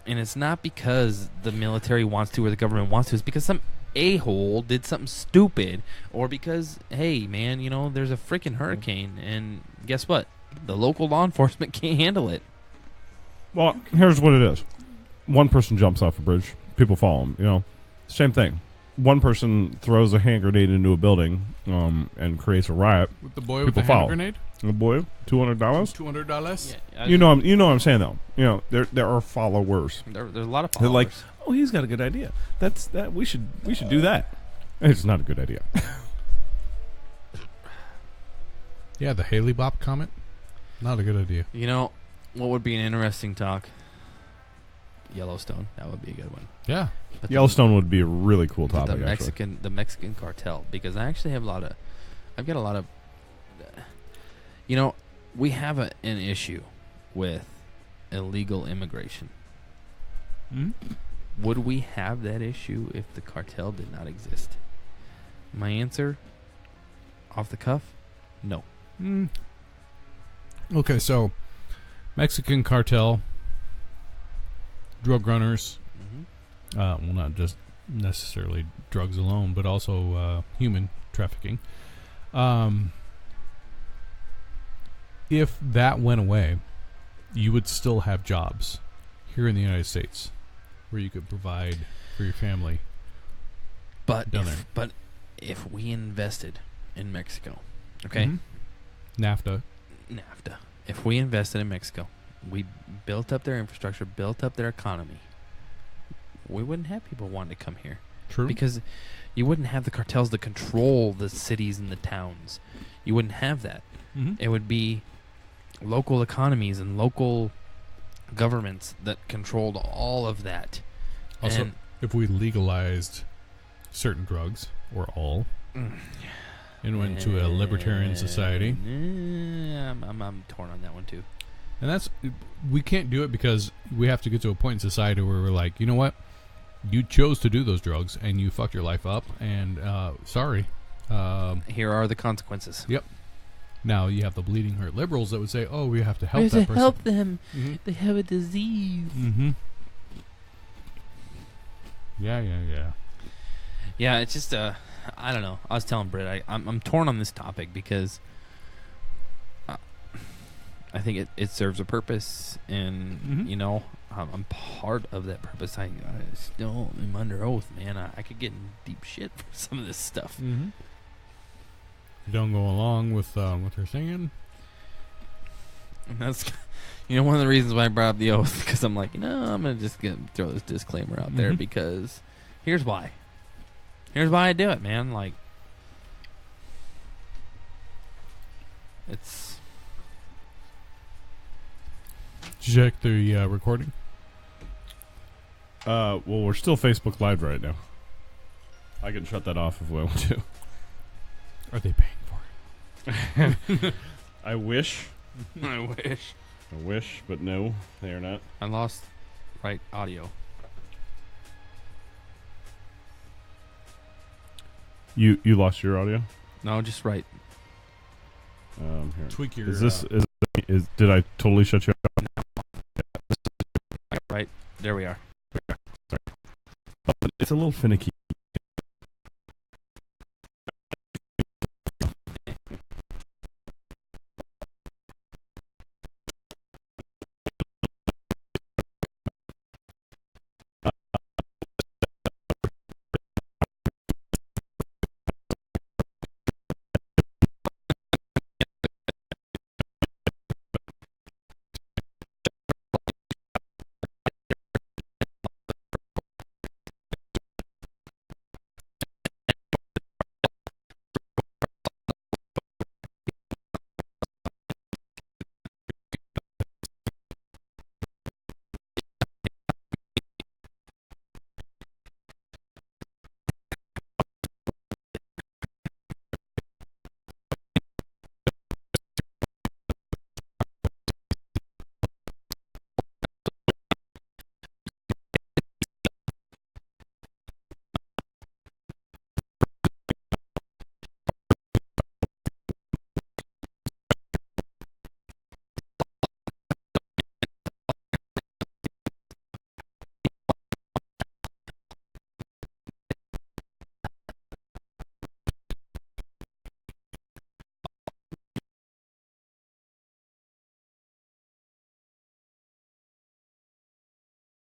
And it's not because the military wants to or the government wants to. It's because some a-hole did something stupid, or because, hey, man, there's a freaking hurricane, and guess what? The local law enforcement can't handle it. Well, here's what it is. One person jumps off a bridge. People follow him. Same thing. One person throws a hand grenade into a building and creates a riot. With the boy with People the follow. hand grenade? The boy, $200. $200? Yeah, You know what I'm saying though. There are followers. There's a lot of They're followers. like, oh, he's got a good idea. That we should do that. It's not a good idea. Yeah, the Haley Bop comment. Not a good idea. What would be an interesting talk? Yellowstone. That would be a good one. Yeah. But Yellowstone would be a really cool the topic. the Mexican cartel, because I actually have I've got a lot of. We have an issue with illegal immigration. Hmm? Would we have that issue if the cartel did not exist? My answer, off the cuff, no. Okay, so Mexican cartel, drug runners, well, not just necessarily drugs alone, but also human trafficking. If that went away, you would still have jobs here in the United States where you could provide for your family. But Down there. if we invested in Mexico, okay? NAFTA. If we invested in Mexico, we built up their infrastructure, built up their economy, we wouldn't have people wanting to come here. True. Because you wouldn't have the cartels that control the cities and the towns. You wouldn't have that. It would be local economies and local governments that controlled all of that. Also, And if we legalized certain drugs, or all, and went to a libertarian society, I'm torn on that one too. and we can't do it because we have to get to a point in society where we're like, you know what, you chose to do those drugs and you fucked your life up, and sorry. Here are the consequences. Yep. Now you have the bleeding heart liberals that would say, "Oh, we have to help that person." Help them. Mhm. They have a disease. Mm-hmm. Yeah. Yeah, it's just I don't know. I was telling Britt, I'm torn on this topic because I think it serves a purpose, and I'm part of that purpose. I still am under oath, man. I could get in deep shit for some of this stuff. Mm-hmm. You don't go along with what they're saying. And that's one of the reasons why I brought up the oath, because I'm like, I'm gonna just throw this disclaimer out there, because here's why. Here's why I do it, man. Like, it's. Did you check the recording? Well, we're still Facebook Live right now. I can shut that off if we want to. Are they paying for it? I wish. I wish. I wish, but no, they are not. I lost right audio. You lost your audio? No, just right. Here. Tweak your. Is this did I totally shut you up? Right. There we are. Sorry. It's a little finicky